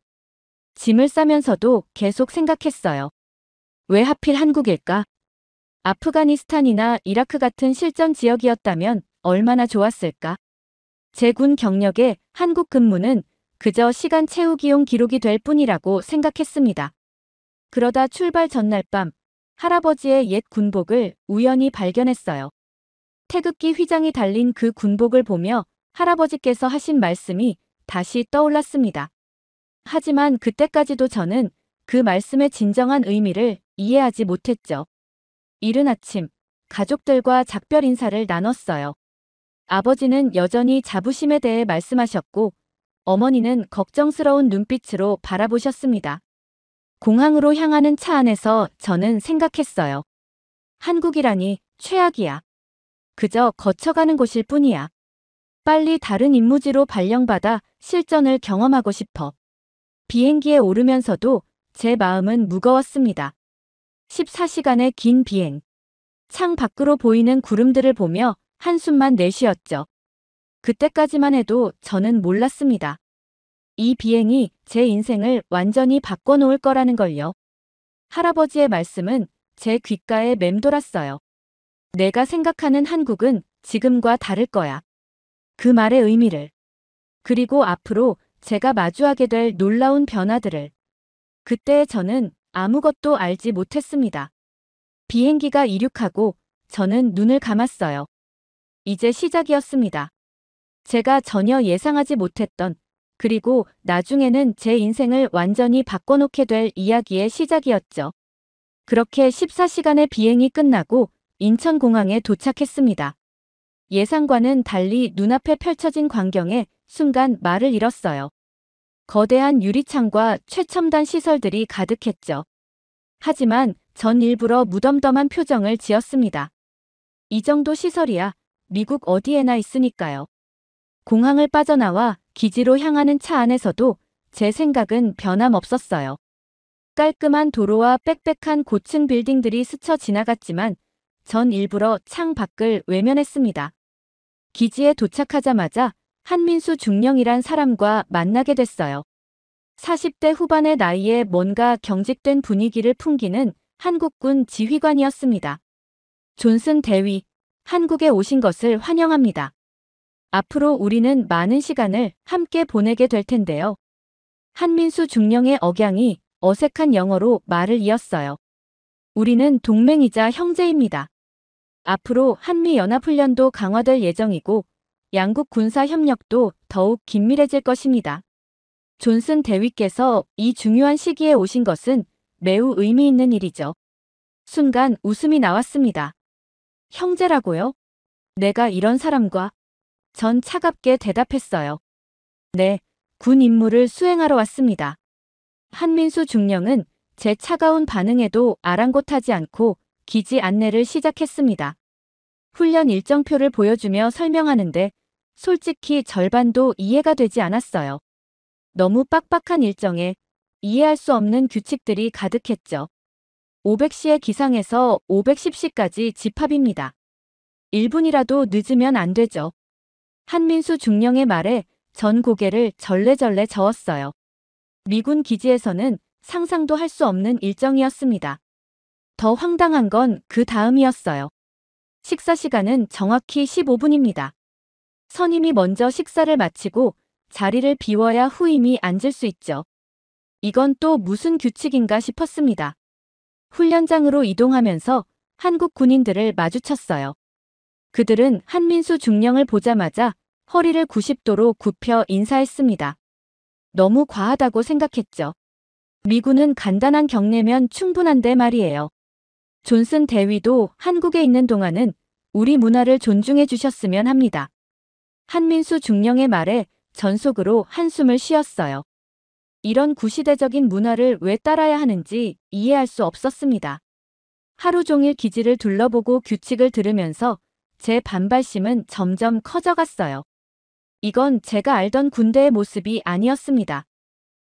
짐을 싸면서도 계속 생각했어요. 왜 하필 한국일까? 아프가니스탄이나 이라크 같은 실전 지역이었다면 얼마나 좋았을까? 제 군 경력에 한국 근무는 그저 시간 채우기용 기록이 될 뿐이라고 생각했습니다. 그러다 출발 전날 밤 할아버지의 옛 군복을 우연히 발견했어요. 태극기 휘장이 달린 그 군복을 보며 할아버지께서 하신 말씀이 다시 떠올랐습니다. 하지만 그때까지도 저는 그 말씀의 진정한 의미를 이해하지 못했죠. 이른 아침, 가족들과 작별 인사를 나눴어요. 아버지는 여전히 자부심에 대해 말씀하셨고, 어머니는 걱정스러운 눈빛으로 바라보셨습니다. 공항으로 향하는 차 안에서 저는 생각했어요. 한국이라니 최악이야. 그저 거쳐가는 곳일 뿐이야. 빨리 다른 임무지로 발령받아 실전을 경험하고 싶어. 비행기에 오르면서도 제 마음은 무거웠습니다. 14시간의 긴 비행. 창 밖으로 보이는 구름들을 보며 한숨만 내쉬었죠. 그때까지만 해도 저는 몰랐습니다. 이 비행이 제 인생을 완전히 바꿔놓을 거라는 걸요. 할아버지의 말씀은 제 귓가에 맴돌았어요. 내가 생각하는 한국은 지금과 다를 거야. 그 말의 의미를. 그리고 앞으로 제가 마주하게 될 놀라운 변화들을. 그때 저는 아무것도 알지 못했습니다. 비행기가 이륙하고 저는 눈을 감았어요. 이제 시작이었습니다. 제가 전혀 예상하지 못했던, 그리고 나중에는 제 인생을 완전히 바꿔놓게 될 이야기의 시작이었죠. 그렇게 14시간의 비행이 끝나고 인천공항에 도착했습니다. 예상과는 달리 눈앞에 펼쳐진 광경에 순간 말을 잃었어요. 거대한 유리창과 최첨단 시설들이 가득했죠. 하지만 전 일부러 무덤덤한 표정을 지었습니다. 이 정도 시설이야 미국 어디에나 있으니까요. 공항을 빠져나와 기지로 향하는 차 안에서도 제 생각은 변함없었어요. 깔끔한 도로와 빽빽한 고층 빌딩들이 스쳐 지나갔지만 전 일부러 창 밖을 외면했습니다. 기지에 도착하자마자 한민수 중령이란 사람과 만나게 됐어요. 40대 후반의 나이에 뭔가 경직된 분위기를 풍기는 한국군 지휘관이었습니다. 존슨 대위, 한국에 오신 것을 환영합니다. 앞으로 우리는 많은 시간을 함께 보내게 될 텐데요. 한민수 중령의 억양이 어색한 영어로 말을 이었어요. 우리는 동맹이자 형제입니다. 앞으로 한미연합훈련도 강화될 예정이고 양국 군사 협력도 더욱 긴밀해질 것입니다. 존슨 대위께서 이 중요한 시기에 오신 것은 매우 의미 있는 일이죠. 순간 웃음이 나왔습니다. 형제라고요? 내가 이런 사람과? 전 차갑게 대답했어요. 네, 군 임무를 수행하러 왔습니다. 한민수 중령은 제 차가운 반응에도 아랑곳하지 않고 기지 안내를 시작했습니다. 훈련 일정표를 보여주며 설명하는데 솔직히 절반도 이해가 되지 않았어요. 너무 빡빡한 일정에 이해할 수 없는 규칙들이 가득했죠. 500시의 기상에서 510시까지 집합입니다. 1분이라도 늦으면 안 되죠. 한민수 중령의 말에 전 고개를 절레절레 저었어요. 미군 기지에서는 상상도 할 수 없는 일정이었습니다. 더 황당한 건 그 다음이었어요. 식사 시간은 정확히 15분입니다. 선임이 먼저 식사를 마치고 자리를 비워야 후임이 앉을 수 있죠. 이건 또 무슨 규칙인가 싶었습니다. 훈련장으로 이동하면서 한국 군인들을 마주쳤어요. 그들은 한민수 중령을 보자마자 허리를 90도로 굽혀 인사했습니다. 너무 과하다고 생각했죠. 미군은 간단한 경례면 충분한데 말이에요. 존슨 대위도 한국에 있는 동안은 우리 문화를 존중해 주셨으면 합니다. 한민수 중령의 말에 전속으로 한숨을 쉬었어요. 이런 구시대적인 문화를 왜 따라야 하는지 이해할 수 없었습니다. 하루 종일 기지를 둘러보고 규칙을 들으면서 제 반발심은 점점 커져갔어요. 이건 제가 알던 군대의 모습이 아니었습니다.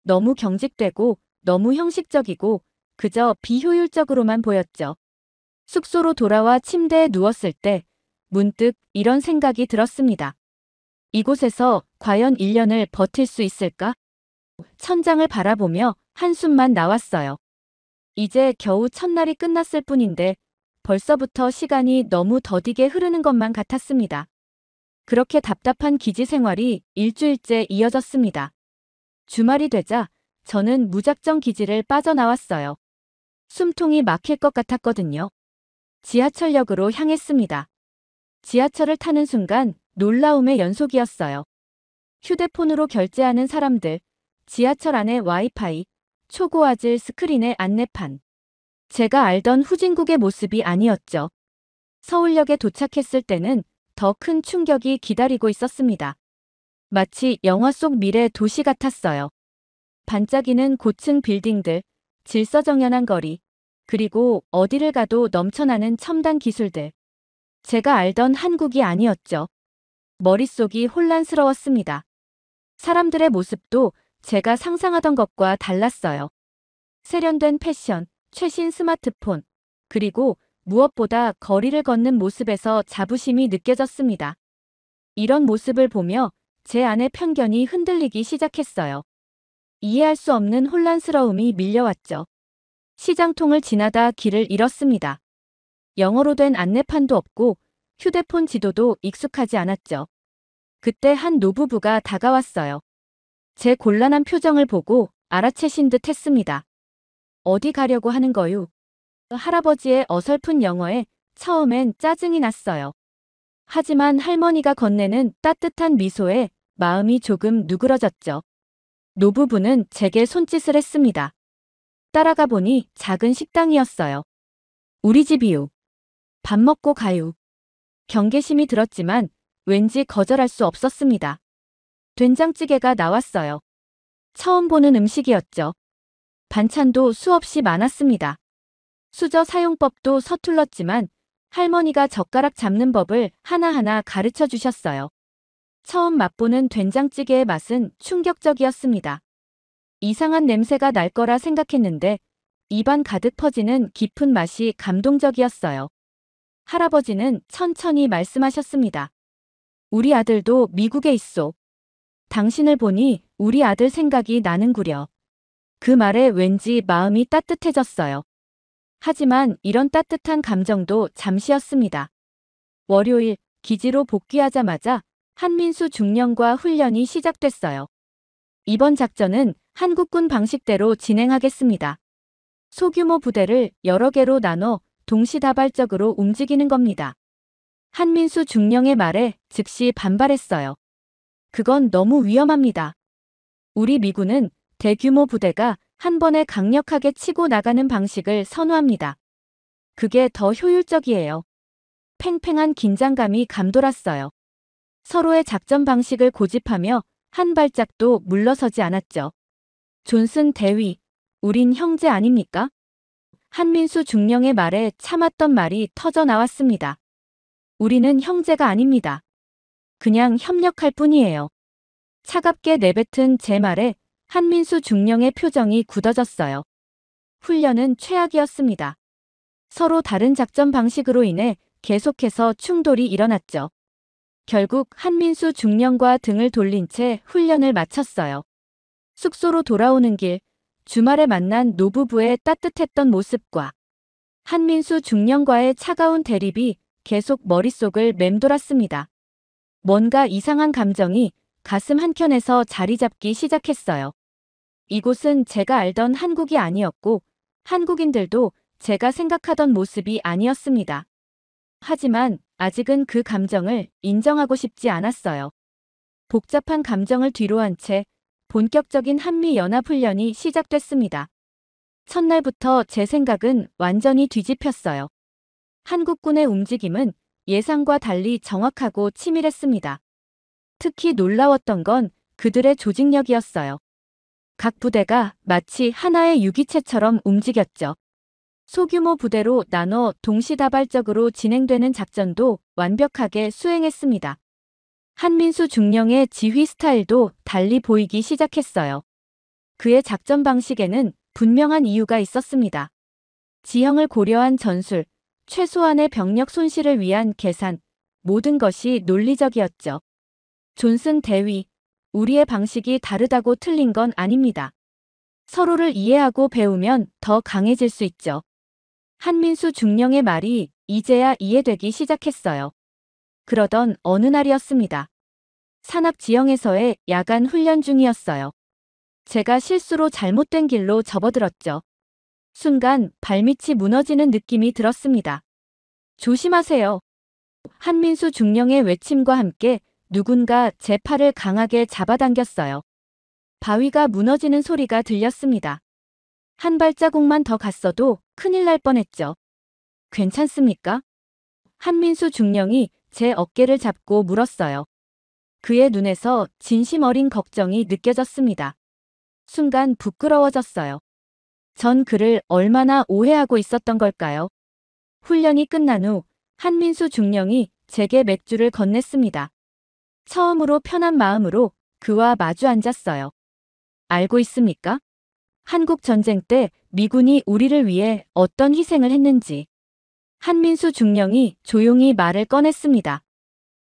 너무 경직되고 너무 형식적이고 그저 비효율적으로만 보였죠. 숙소로 돌아와 침대에 누웠을 때 문득 이런 생각이 들었습니다. 이곳에서 과연 1년을 버틸 수 있을까? 천장을 바라보며 한숨만 나왔어요. 이제 겨우 첫날이 끝났을 뿐인데 벌써부터 시간이 너무 더디게 흐르는 것만 같았습니다. 그렇게 답답한 기지 생활이 일주일째 이어졌습니다. 주말이 되자 저는 무작정 기지를 빠져나왔어요. 숨통이 막힐 것 같았거든요. 지하철역으로 향했습니다. 지하철을 타는 순간 놀라움의 연속이었어요. 휴대폰으로 결제하는 사람들, 지하철 안의 와이파이, 초고화질 스크린의 안내판. 제가 알던 후진국의 모습이 아니었죠. 서울역에 도착했을 때는 더 큰 충격이 기다리고 있었습니다. 마치 영화 속 미래 도시 같았어요. 반짝이는 고층 빌딩들, 질서정연한 거리, 그리고 어디를 가도 넘쳐나는 첨단 기술들. 제가 알던 한국이 아니었죠. 머릿속이 혼란스러웠습니다. 사람들의 모습도 제가 상상하던 것과 달랐어요. 세련된 패션, 최신 스마트폰, 그리고 무엇보다 거리를 걷는 모습에서 자부심이 느껴졌습니다. 이런 모습을 보며 제 안의 편견이 흔들리기 시작했어요. 이해할 수 없는 혼란스러움이 밀려왔죠. 시장통을 지나다 길을 잃었습니다. 영어로 된 안내판도 없고 휴대폰 지도도 익숙하지 않았죠. 그때 한 노부부가 다가왔어요. 제 곤란한 표정을 보고 알아채신 듯 했습니다. 어디 가려고 하는 거유? 할아버지의 어설픈 영어에 처음엔 짜증이 났어요. 하지만 할머니가 건네는 따뜻한 미소에 마음이 조금 누그러졌죠. 노부부는 제게 손짓을 했습니다. 따라가 보니 작은 식당이었어요. 우리 집이요. 밥 먹고 가요. 경계심이 들었지만 왠지 거절할 수 없었습니다. 된장찌개가 나왔어요. 처음 보는 음식이었죠. 반찬도 수없이 많았습니다. 수저 사용법도 서툴렀지만 할머니가 젓가락 잡는 법을 하나하나 가르쳐 주셨어요. 처음 맛보는 된장찌개의 맛은 충격적이었습니다. 이상한 냄새가 날 거라 생각했는데 입안 가득 퍼지는 깊은 맛이 감동적이었어요. 할아버지는 천천히 말씀하셨습니다. 우리 아들도 미국에 있소. 당신을 보니 우리 아들 생각이 나는구려. 그 말에 왠지 마음이 따뜻해졌어요. 하지만 이런 따뜻한 감정도 잠시였습니다. 월요일 기지로 복귀하자마자 한민수 중령과 훈련이 시작됐어요. 이번 작전은 한국군 방식대로 진행하겠습니다. 소규모 부대를 여러 개로 나눠 동시다발적으로 움직이는 겁니다. 한민수 중령의 말에 즉시 반발했어요. 그건 너무 위험합니다. 우리 미군은 대규모 부대가 한 번에 강력하게 치고 나가는 방식을 선호합니다. 그게 더 효율적이에요. 팽팽한 긴장감이 감돌았어요. 서로의 작전 방식을 고집하며 한 발짝도 물러서지 않았죠. 존슨 대위, 우린 형제 아닙니까? 한민수 중령의 말에 참았던 말이 터져 나왔습니다. 우리는 형제가 아닙니다. 그냥 협력할 뿐이에요. 차갑게 내뱉은 제 말에 한민수 중령의 표정이 굳어졌어요. 훈련은 최악이었습니다. 서로 다른 작전 방식으로 인해 계속해서 충돌이 일어났죠. 결국 한민수 중령과 등을 돌린 채 훈련을 마쳤어요. 숙소로 돌아오는 길, 주말에 만난 노부부의 따뜻했던 모습과 한민수 중령과의 차가운 대립이 계속 머릿속을 맴돌았습니다. 뭔가 이상한 감정이 가슴 한켠에서 자리 잡기 시작했어요. 이곳은 제가 알던 한국이 아니었고 한국인들도 제가 생각하던 모습이 아니었습니다. 하지만 아직은 그 감정을 인정하고 싶지 않았어요. 복잡한 감정을 뒤로한 채 본격적인 한미연합훈련이 시작됐습니다. 첫날부터 제 생각은 완전히 뒤집혔어요. 한국군의 움직임은 예상과 달리 정확하고 치밀했습니다. 특히 놀라웠던 건 그들의 조직력이었어요. 각 부대가 마치 하나의 유기체처럼 움직였죠. 소규모 부대로 나눠 동시다발적으로 진행되는 작전도 완벽하게 수행했습니다. 한민수 중령의 지휘 스타일도 달리 보이기 시작했어요. 그의 작전 방식에는 분명한 이유가 있었습니다. 지형을 고려한 전술, 최소한의 병력 손실을 위한 계산, 모든 것이 논리적이었죠. 존슨 대위, 우리의 방식이 다르다고 틀린 건 아닙니다. 서로를 이해하고 배우면 더 강해질 수 있죠. 한민수 중령의 말이 이제야 이해되기 시작했어요. 그러던 어느 날이었습니다. 산악 지형에서의 야간 훈련 중이었어요. 제가 실수로 잘못된 길로 접어들었죠. 순간 발밑이 무너지는 느낌이 들었습니다. 조심하세요. 한민수 중령의 외침과 함께 누군가 제 팔을 강하게 잡아당겼어요. 바위가 무너지는 소리가 들렸습니다. 한 발자국만 더 갔어도 큰일 날 뻔했죠. 괜찮습니까? 한민수 중령이 제 어깨를 잡고 물었어요. 그의 눈에서 진심 어린 걱정이 느껴졌습니다. 순간 부끄러워졌어요. 전 그를 얼마나 오해하고 있었던 걸까요? 훈련이 끝난 후 한민수 중령이 제게 맥주를 건넸습니다. 처음으로 편한 마음으로 그와 마주 앉았어요. 알고 있습니까? 한국 전쟁 때 미군이 우리를 위해 어떤 희생을 했는지. 한민수 중령이 조용히 말을 꺼냈습니다.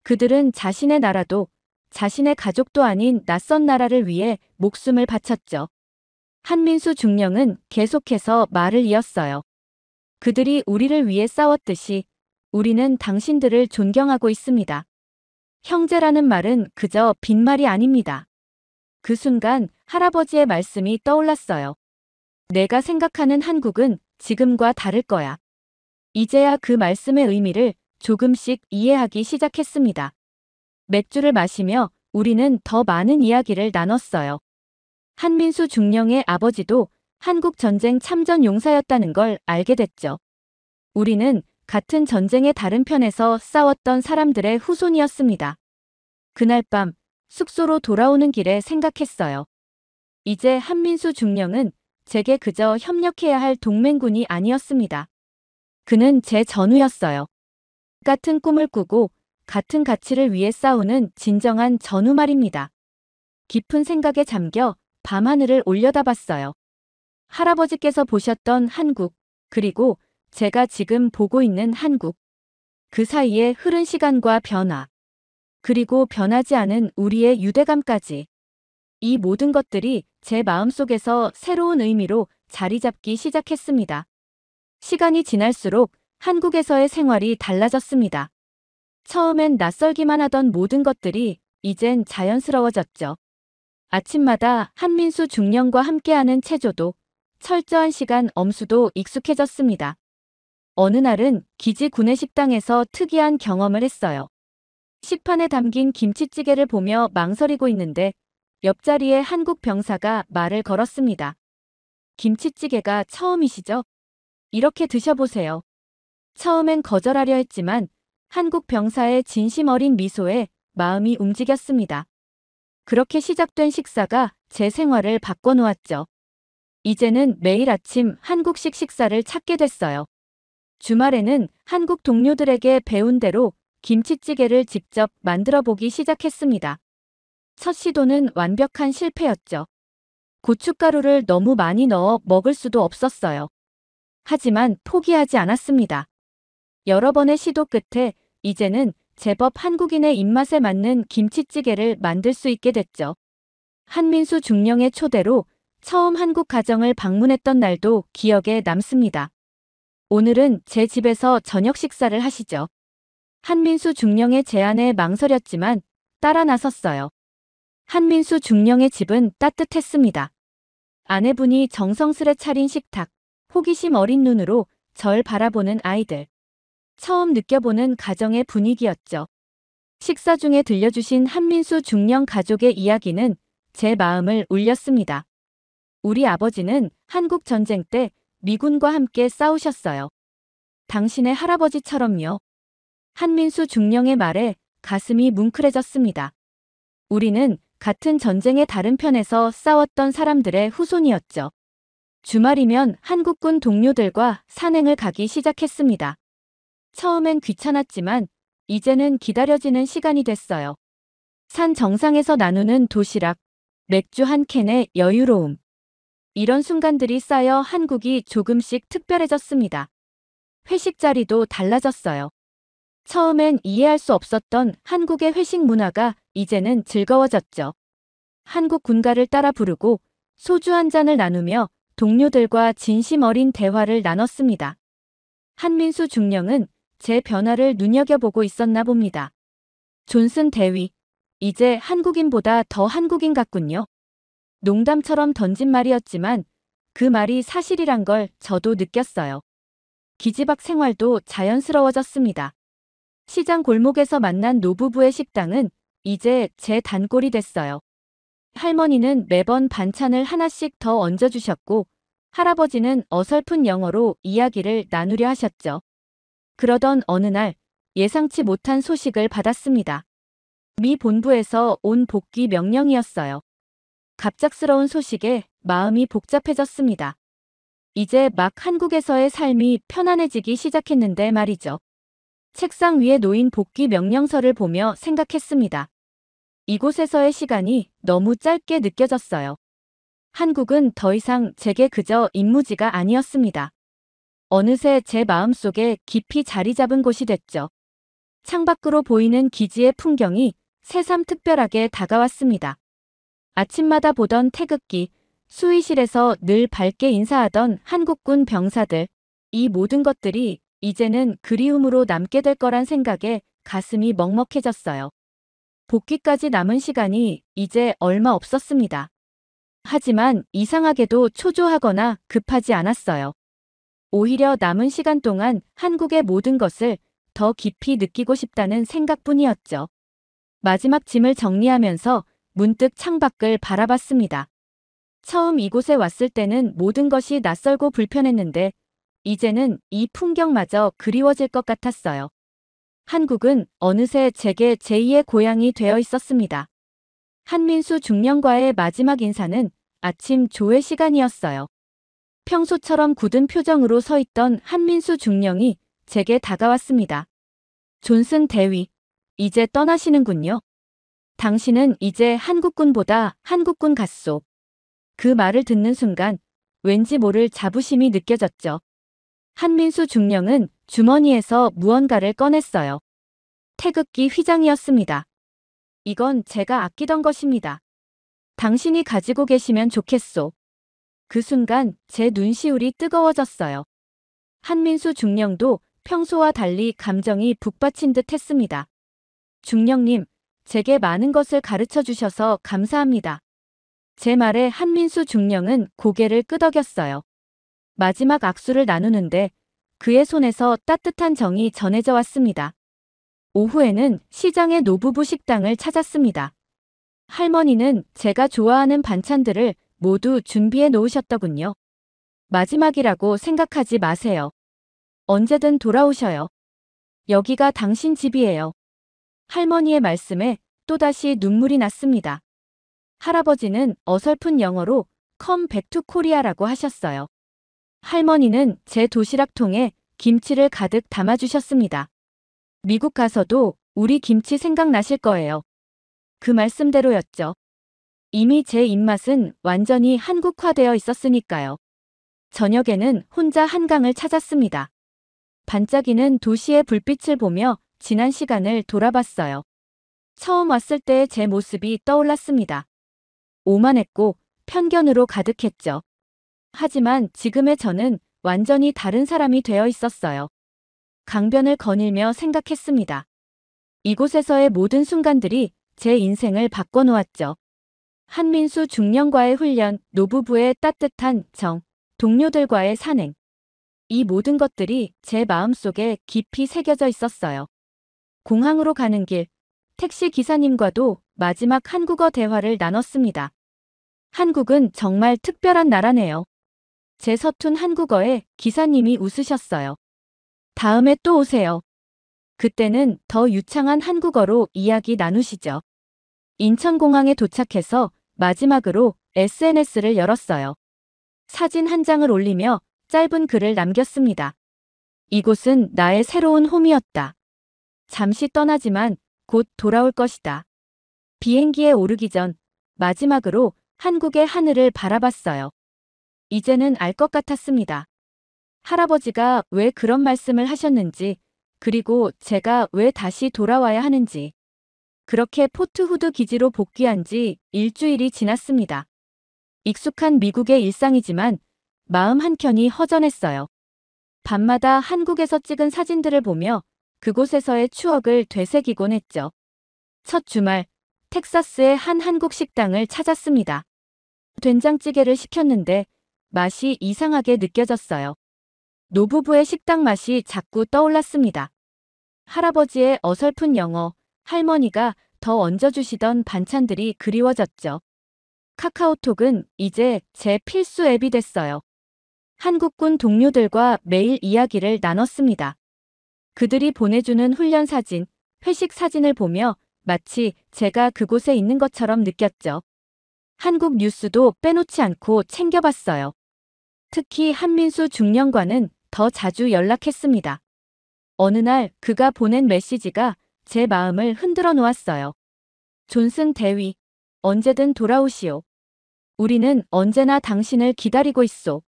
그들은 자신의 나라도 자신의 가족도 아닌 낯선 나라를 위해 목숨을 바쳤죠. 한민수 중령은 계속해서 말을 이었어요. 그들이 우리를 위해 싸웠듯이 우리는 당신들을 존경하고 있습니다. 형제라는 말은 그저 빈말이 아닙니다. 그 순간 할아버지의 말씀이 떠올랐어요. 내가 생각하는 한국은 지금과 다를 거야. 이제야 그 말씀의 의미를 조금씩 이해하기 시작했습니다. 맥주를 마시며 우리는 더 많은 이야기를 나눴어요. 한민수 중령의 아버지도 한국 전쟁 참전 용사였다는 걸 알게 됐죠. 우리는 같은 전쟁의 다른 편에서 싸웠던 사람들의 후손이었습니다. 그날 밤 숙소로 돌아오는 길에 생각했어요. 이제 한민수 중령은 제게 그저 협력해야 할 동맹군이 아니었습니다. 그는 제 전우였어요. 같은 꿈을 꾸고 같은 가치를 위해 싸우는 진정한 전우 말입니다. 깊은 생각에 잠겨 밤하늘을 올려다봤어요. 할아버지께서 보셨던 한국, 그리고 제가 지금 보고 있는 한국. 그 사이에 흐른 시간과 변화, 그리고 변하지 않은 우리의 유대감까지. 이 모든 것들이 제 마음속에서 새로운 의미로 자리 잡기 시작했습니다. 시간이 지날수록 한국에서의 생활이 달라졌습니다. 처음엔 낯설기만 하던 모든 것들이 이젠 자연스러워졌죠. 아침마다 한민수 중령과 함께하는 체조도, 철저한 시간 엄수도 익숙해졌습니다. 어느 날은 기지 구내식당에서 특이한 경험을 했어요. 식판에 담긴 김치찌개를 보며 망설이고 있는데 옆자리에 한국 병사가 말을 걸었습니다. 김치찌개가 처음이시죠? 이렇게 드셔보세요. 처음엔 거절하려 했지만 한국 병사의 진심 어린 미소에 마음이 움직였습니다. 그렇게 시작된 식사가 제 생활을 바꿔놓았죠. 이제는 매일 아침 한국식 식사를 찾게 됐어요. 주말에는 한국 동료들에게 배운 대로 김치찌개를 직접 만들어 보기 시작했습니다. 첫 시도는 완벽한 실패였죠. 고춧가루를 너무 많이 넣어 먹을 수도 없었어요. 하지만 포기하지 않았습니다. 여러 번의 시도 끝에 이제는 제법 한국인의 입맛에 맞는 김치찌개를 만들 수 있게 됐죠. 한민수 중령의 초대로 처음 한국 가정을 방문했던 날도 기억에 남습니다. 오늘은 제 집에서 저녁 식사를 하시죠. 한민수 중령의 제안에 망설였지만 따라 나섰어요. 한민수 중령의 집은 따뜻했습니다. 아내분이 정성스레 차린 식탁, 호기심 어린 눈으로 절 바라보는 아이들. 처음 느껴보는 가정의 분위기였죠. 식사 중에 들려주신 한민수 중령 가족의 이야기는 제 마음을 울렸습니다. 우리 아버지는 한국 전쟁 때 미군과 함께 싸우셨어요. 당신의 할아버지처럼요. 한민수 중령의 말에 가슴이 뭉클해졌습니다. 우리는 같은 전쟁의 다른 편에서 싸웠던 사람들의 후손이었죠. 주말이면 한국군 동료들과 산행을 가기 시작했습니다. 처음엔 귀찮았지만 이제는 기다려지는 시간이 됐어요. 산 정상에서 나누는 도시락, 맥주 한 캔의 여유로움. 이런 순간들이 쌓여 한국이 조금씩 특별해졌습니다. 회식 자리도 달라졌어요. 처음엔 이해할 수 없었던 한국의 회식 문화가 이제는 즐거워졌죠. 한국 군가를 따라 부르고 소주 한 잔을 나누며 동료들과 진심 어린 대화를 나눴습니다. 한민수 중령은 제 변화를 눈여겨보고 있었나 봅니다. 존슨 대위, 이제 한국인보다 더 한국인 같군요. 농담처럼 던진 말이었지만 그 말이 사실이란 걸 저도 느꼈어요. 기지박 생활도 자연스러워졌습니다. 시장 골목에서 만난 노부부의 식당은 이제 제 단골이 됐어요. 할머니는 매번 반찬을 하나씩 더 얹어주셨고 할아버지는 어설픈 영어로 이야기를 나누려 하셨죠. 그러던 어느 날 예상치 못한 소식을 받았습니다. 미 본부에서 온 복귀 명령이었어요. 갑작스러운 소식에 마음이 복잡해졌습니다. 이제 막 한국에서의 삶이 편안해지기 시작했는데 말이죠. 책상 위에 놓인 복귀 명령서를 보며 생각했습니다. 이곳에서의 시간이 너무 짧게 느껴졌어요. 한국은 더 이상 제게 그저 임무지가 아니었습니다. 어느새 제 마음속에 깊이 자리 잡은 곳이 됐죠. 창밖으로 보이는 기지의 풍경이 새삼 특별하게 다가왔습니다. 아침마다 보던 태극기, 수의실에서 늘 밝게 인사하던 한국군 병사들, 이 모든 것들이 이제는 그리움으로 남게 될 거란 생각에 가슴이 먹먹해졌어요. 복귀까지 남은 시간이 이제 얼마 없었습니다. 하지만 이상하게도 초조하거나 급하지 않았어요. 오히려 남은 시간 동안 한국의 모든 것을 더 깊이 느끼고 싶다는 생각뿐이었죠. 마지막 짐을 정리하면서 문득 창밖을 바라봤습니다. 처음 이곳에 왔을 때는 모든 것이 낯설고 불편했는데 이제는 이 풍경마저 그리워질 것 같았어요. 한국은 어느새 제게 제2의 고향이 되어 있었습니다. 한민수 중령과의 마지막 인사는 아침 조회 시간이었어요. 평소처럼 굳은 표정으로 서 있던 한민수 중령이 제게 다가왔습니다. 존슨 대위, 이제 떠나시는군요. 당신은 이제 한국군보다 한국군 같소. 그 말을 듣는 순간 왠지 모를 자부심이 느껴졌죠. 한민수 중령은 주머니에서 무언가를 꺼냈어요. 태극기 휘장이었습니다. 이건 제가 아끼던 것입니다. 당신이 가지고 계시면 좋겠소. 그 순간 제 눈시울이 뜨거워졌어요. 한민수 중령도 평소와 달리 감정이 북받친 듯 했습니다. 중령님, 제게 많은 것을 가르쳐 주셔서 감사합니다. 제 말에 한민수 중령은 고개를 끄덕였어요. 마지막 악수를 나누는데 그의 손에서 따뜻한 정이 전해져 왔습니다. 오후에는 시장의 노부부 식당을 찾았습니다. 할머니는 제가 좋아하는 반찬들을 모두 준비해 놓으셨더군요. 마지막이라고 생각하지 마세요. 언제든 돌아오셔요. 여기가 당신 집이에요. 할머니의 말씀에 또다시 눈물이 났습니다. 할아버지는 어설픈 영어로 Come back to Korea라고 하셨어요. 할머니는 제 도시락통에 김치를 가득 담아주셨습니다. 미국 가서도 우리 김치 생각나실 거예요. 그 말씀대로였죠. 이미 제 입맛은 완전히 한국화되어 있었으니까요. 저녁에는 혼자 한강을 찾았습니다. 반짝이는 도시의 불빛을 보며 지난 시간을 돌아봤어요. 처음 왔을 때의 제 모습이 떠올랐습니다. 오만했고 편견으로 가득했죠. 하지만 지금의 저는 완전히 다른 사람이 되어 있었어요. 강변을 거닐며 생각했습니다. 이곳에서의 모든 순간들이 제 인생을 바꿔놓았죠. 한민수 중령과의 훈련, 노부부의 따뜻한 정, 동료들과의 산행. 이 모든 것들이 제 마음속에 깊이 새겨져 있었어요. 공항으로 가는 길, 택시 기사님과도 마지막 한국어 대화를 나눴습니다. 한국은 정말 특별한 나라네요. 제 서툰 한국어에 기사님이 웃으셨어요. 다음에 또 오세요. 그때는 더 유창한 한국어로 이야기 나누시죠. 인천공항에 도착해서 마지막으로 SNS를 열었어요. 사진 한 장을 올리며 짧은 글을 남겼습니다. 이곳은 나의 새로운 홈이었다. 잠시 떠나지만 곧 돌아올 것이다. 비행기에 오르기 전 마지막으로 한국의 하늘을 바라봤어요. 이제는 알 것 같았습니다. 할아버지가 왜 그런 말씀을 하셨는지, 그리고 제가 왜 다시 돌아와야 하는지. 그렇게 포트 후드 기지로 복귀한 지 일주일이 지났습니다. 익숙한 미국의 일상이지만 마음 한켠이 허전했어요. 밤마다 한국에서 찍은 사진들을 보며 그곳에서의 추억을 되새기곤 했죠. 첫 주말, 텍사스의 한 한국 식당을 찾았습니다. 된장찌개를 시켰는데 맛이 이상하게 느껴졌어요. 노부부의 식당 맛이 자꾸 떠올랐습니다. 할아버지의 어설픈 영어, 할머니가 더 얹어주시던 반찬들이 그리워졌죠. 카카오톡은 이제 제 필수 앱이 됐어요. 한국군 동료들과 매일 이야기를 나눴습니다. 그들이 보내주는 훈련 사진, 회식 사진을 보며 마치 제가 그곳에 있는 것처럼 느꼈죠. 한국 뉴스도 빼놓지 않고 챙겨봤어요. 특히 한민수 중령과는 더 자주 연락했습니다. 어느 날 그가 보낸 메시지가 제 마음을 흔들어 놓았어요. 존슨 대위, 언제든 돌아오시오. 우리는 언제나 당신을 기다리고 있소.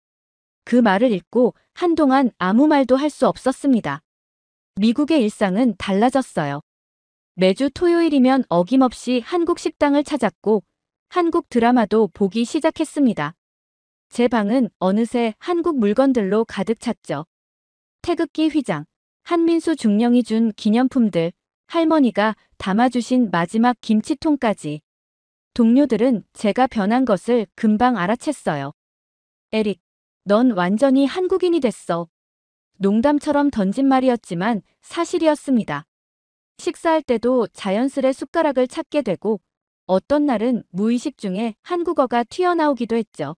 그 말을 읽고 한동안 아무 말도 할 수 없었습니다. 미국의 일상은 달라졌어요. 매주 토요일이면 어김없이 한국 식당을 찾았고 한국 드라마도 보기 시작했습니다. 제 방은 어느새 한국 물건들로 가득 찼죠. 태극기 휘장, 한민수 중령이 준 기념품들, 할머니가 담아주신 마지막 김치통까지. 동료들은 제가 변한 것을 금방 알아챘어요. 에릭, 넌 완전히 한국인이 됐어. 농담처럼 던진 말이었지만 사실이었습니다. 식사할 때도 자연스레 숟가락을 찾게 되고 어떤 날은 무의식 중에 한국어가 튀어나오기도 했죠.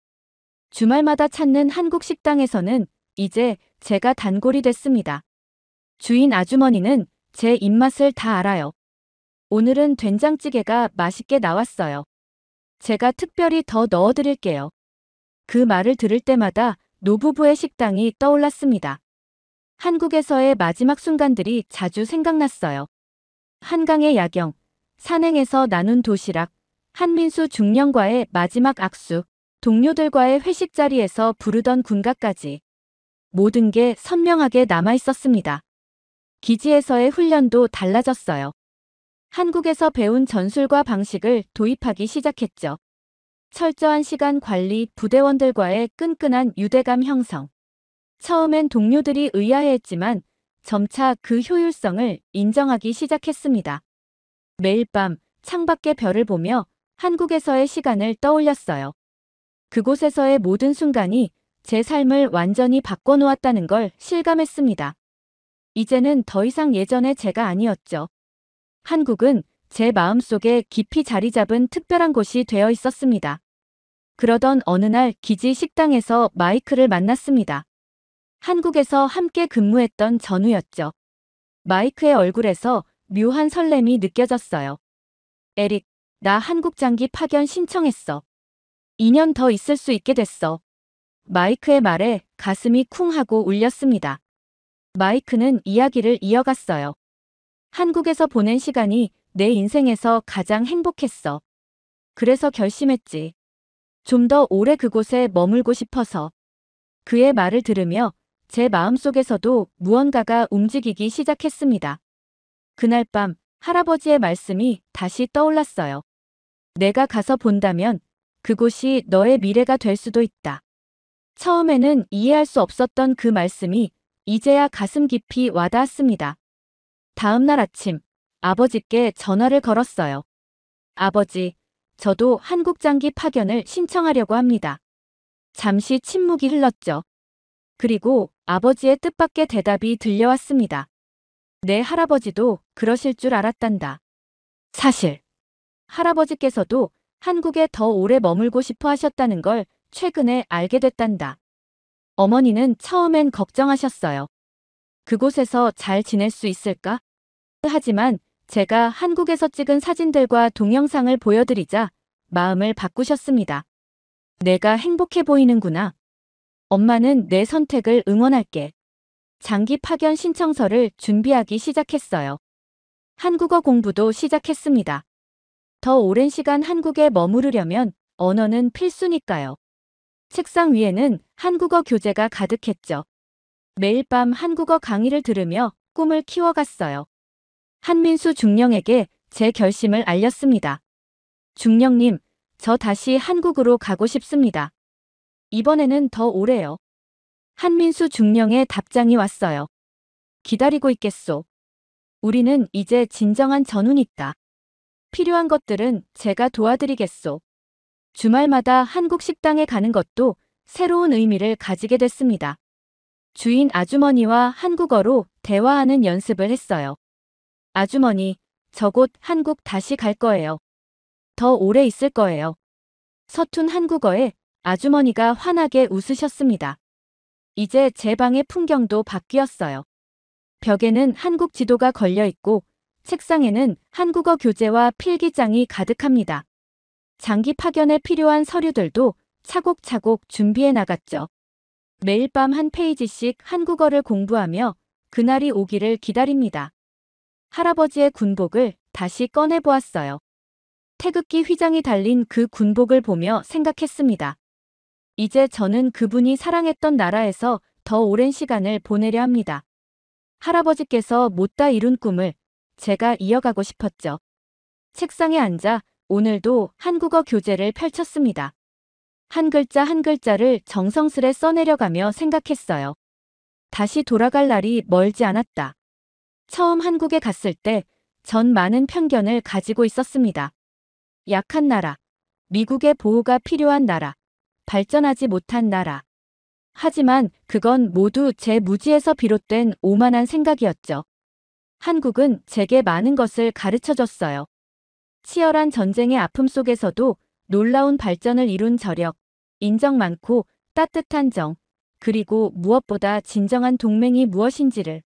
주말마다 찾는 한국 식당에서는 이제 제가 단골이 됐습니다. 주인 아주머니는 제 입맛을 다 알아요. 오늘은 된장찌개가 맛있게 나왔어요. 제가 특별히 더 넣어드릴게요. 그 말을 들을 때마다 노부부의 식당이 떠올랐습니다. 한국에서의 마지막 순간들이 자주 생각났어요. 한강의 야경, 산행에서 나눈 도시락, 한민수 중령과의 마지막 악수, 동료들과의 회식 자리에서 부르던 군가까지. 모든 게 선명하게 남아있었습니다. 기지에서의 훈련도 달라졌어요. 한국에서 배운 전술과 방식을 도입하기 시작했죠. 철저한 시간 관리, 부대원들과의 끈끈한 유대감 형성. 처음엔 동료들이 의아해했지만 점차 그 효율성을 인정하기 시작했습니다. 매일 밤 창밖의 별을 보며 한국에서의 시간을 떠올렸어요. 그곳에서의 모든 순간이 제 삶을 완전히 바꿔놓았다는 걸 실감했습니다. 이제는 더 이상 예전의 제가 아니었죠. 한국은 제 마음속에 깊이 자리 잡은 특별한 곳이 되어 있었습니다. 그러던 어느 날 기지 식당에서 마이크를 만났습니다. 한국에서 함께 근무했던 전우였죠. 마이크의 얼굴에서 묘한 설렘이 느껴졌어요. 에릭, 나 한국 장기 파견 신청했어. 2년 더 있을 수 있게 됐어. 마이크의 말에 가슴이 쿵 하고 울렸습니다. 마이크는 이야기를 이어갔어요. 한국에서 보낸 시간이 내 인생에서 가장 행복했어. 그래서 결심했지. 좀 더 오래 그곳에 머물고 싶어서. 그의 말을 들으며 제 마음속에서도 무언가가 움직이기 시작했습니다. 그날 밤 할아버지의 말씀이 다시 떠올랐어요. 내가 가서 본다면 그곳이 너의 미래가 될 수도 있다. 처음에는 이해할 수 없었던 그 말씀이 이제야 가슴 깊이 와닿았습니다. 다음 날 아침 아버지께 전화를 걸었어요. 아버지, 저도 한국 장기 파견을 신청하려고 합니다. 잠시 침묵이 흘렀죠. 그리고 아버지의 뜻밖의 대답이 들려왔습니다. 내 할아버지도 그러실 줄 알았단다. 사실 할아버지께서도 한국에 더 오래 머물고 싶어 하셨다는 걸 최근에 알게 됐단다. 어머니는 처음엔 걱정하셨어요. 그곳에서 잘 지낼 수 있을까? 하지만 제가 한국에서 찍은 사진들과 동영상을 보여드리자 마음을 바꾸셨습니다. 내가 행복해 보이는구나. 엄마는 내 선택을 응원할게. 장기 파견 신청서를 준비하기 시작했어요. 한국어 공부도 시작했습니다. 더 오랜 시간 한국에 머무르려면 언어는 필수니까요. 책상 위에는 한국어 교재가 가득했죠. 매일 밤 한국어 강의를 들으며 꿈을 키워갔어요. 한민수 중령에게 제 결심을 알렸습니다. 중령님, 저 다시 한국으로 가고 싶습니다. 이번에는 더 오래요. 한민수 중령의 답장이 왔어요. 기다리고 있겠소. 우리는 이제 진정한 전우니까. 필요한 것들은 제가 도와드리겠소. 주말마다 한국 식당에 가는 것도 새로운 의미를 가지게 됐습니다. 주인 아주머니와 한국어로 대화하는 연습을 했어요. 아주머니, 저 곧 한국 다시 갈 거예요. 더 오래 있을 거예요. 서툰 한국어에 아주머니가 환하게 웃으셨습니다. 이제 제 방의 풍경도 바뀌었어요. 벽에는 한국 지도가 걸려 있고 책상에는 한국어 교재와 필기장이 가득합니다. 장기 파견에 필요한 서류들도 차곡차곡 준비해 나갔죠. 매일 밤 한 페이지씩 한국어를 공부하며 그날이 오기를 기다립니다. 할아버지의 군복을 다시 꺼내 보았어요. 태극기 휘장이 달린 그 군복을 보며 생각했습니다. 이제 저는 그분이 사랑했던 나라에서 더 오랜 시간을 보내려 합니다. 할아버지께서 못다 이룬 꿈을 제가 이어가고 싶었죠. 책상에 앉아 오늘도 한국어 교재를 펼쳤습니다. 한 글자 한 글자를 정성스레 써내려가며 생각했어요. 다시 돌아갈 날이 멀지 않았다. 처음 한국에 갔을 때 전 많은 편견을 가지고 있었습니다. 약한 나라, 미국의 보호가 필요한 나라, 발전하지 못한 나라. 하지만 그건 모두 제 무지에서 비롯된 오만한 생각이었죠. 한국은 제게 많은 것을 가르쳐줬어요. 치열한 전쟁의 아픔 속에서도 놀라운 발전을 이룬 저력, 인정 많고 따뜻한 정, 그리고 무엇보다 진정한 동맹이 무엇인지를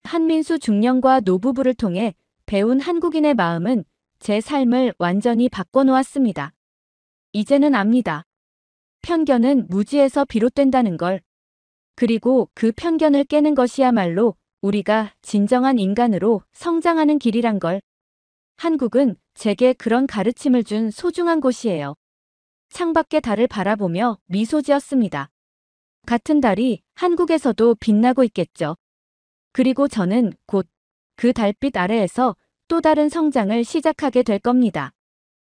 한민수 중령과 노부부를 통해 배운 한국인의 마음은 제 삶을 완전히 바꿔놓았습니다. 이제는 압니다. 편견은 무지에서 비롯된다는 걸. 그리고 그 편견을 깨는 것이야말로 우리가 진정한 인간으로 성장하는 길이란 걸. 한국은 제게 그런 가르침을 준 소중한 곳이에요. 창밖의 달을 바라보며 미소 지었습니다. 같은 달이 한국에서도 빛나고 있겠죠. 그리고 저는 곧 그 달빛 아래에서 또 다른 성장을 시작하게 될 겁니다.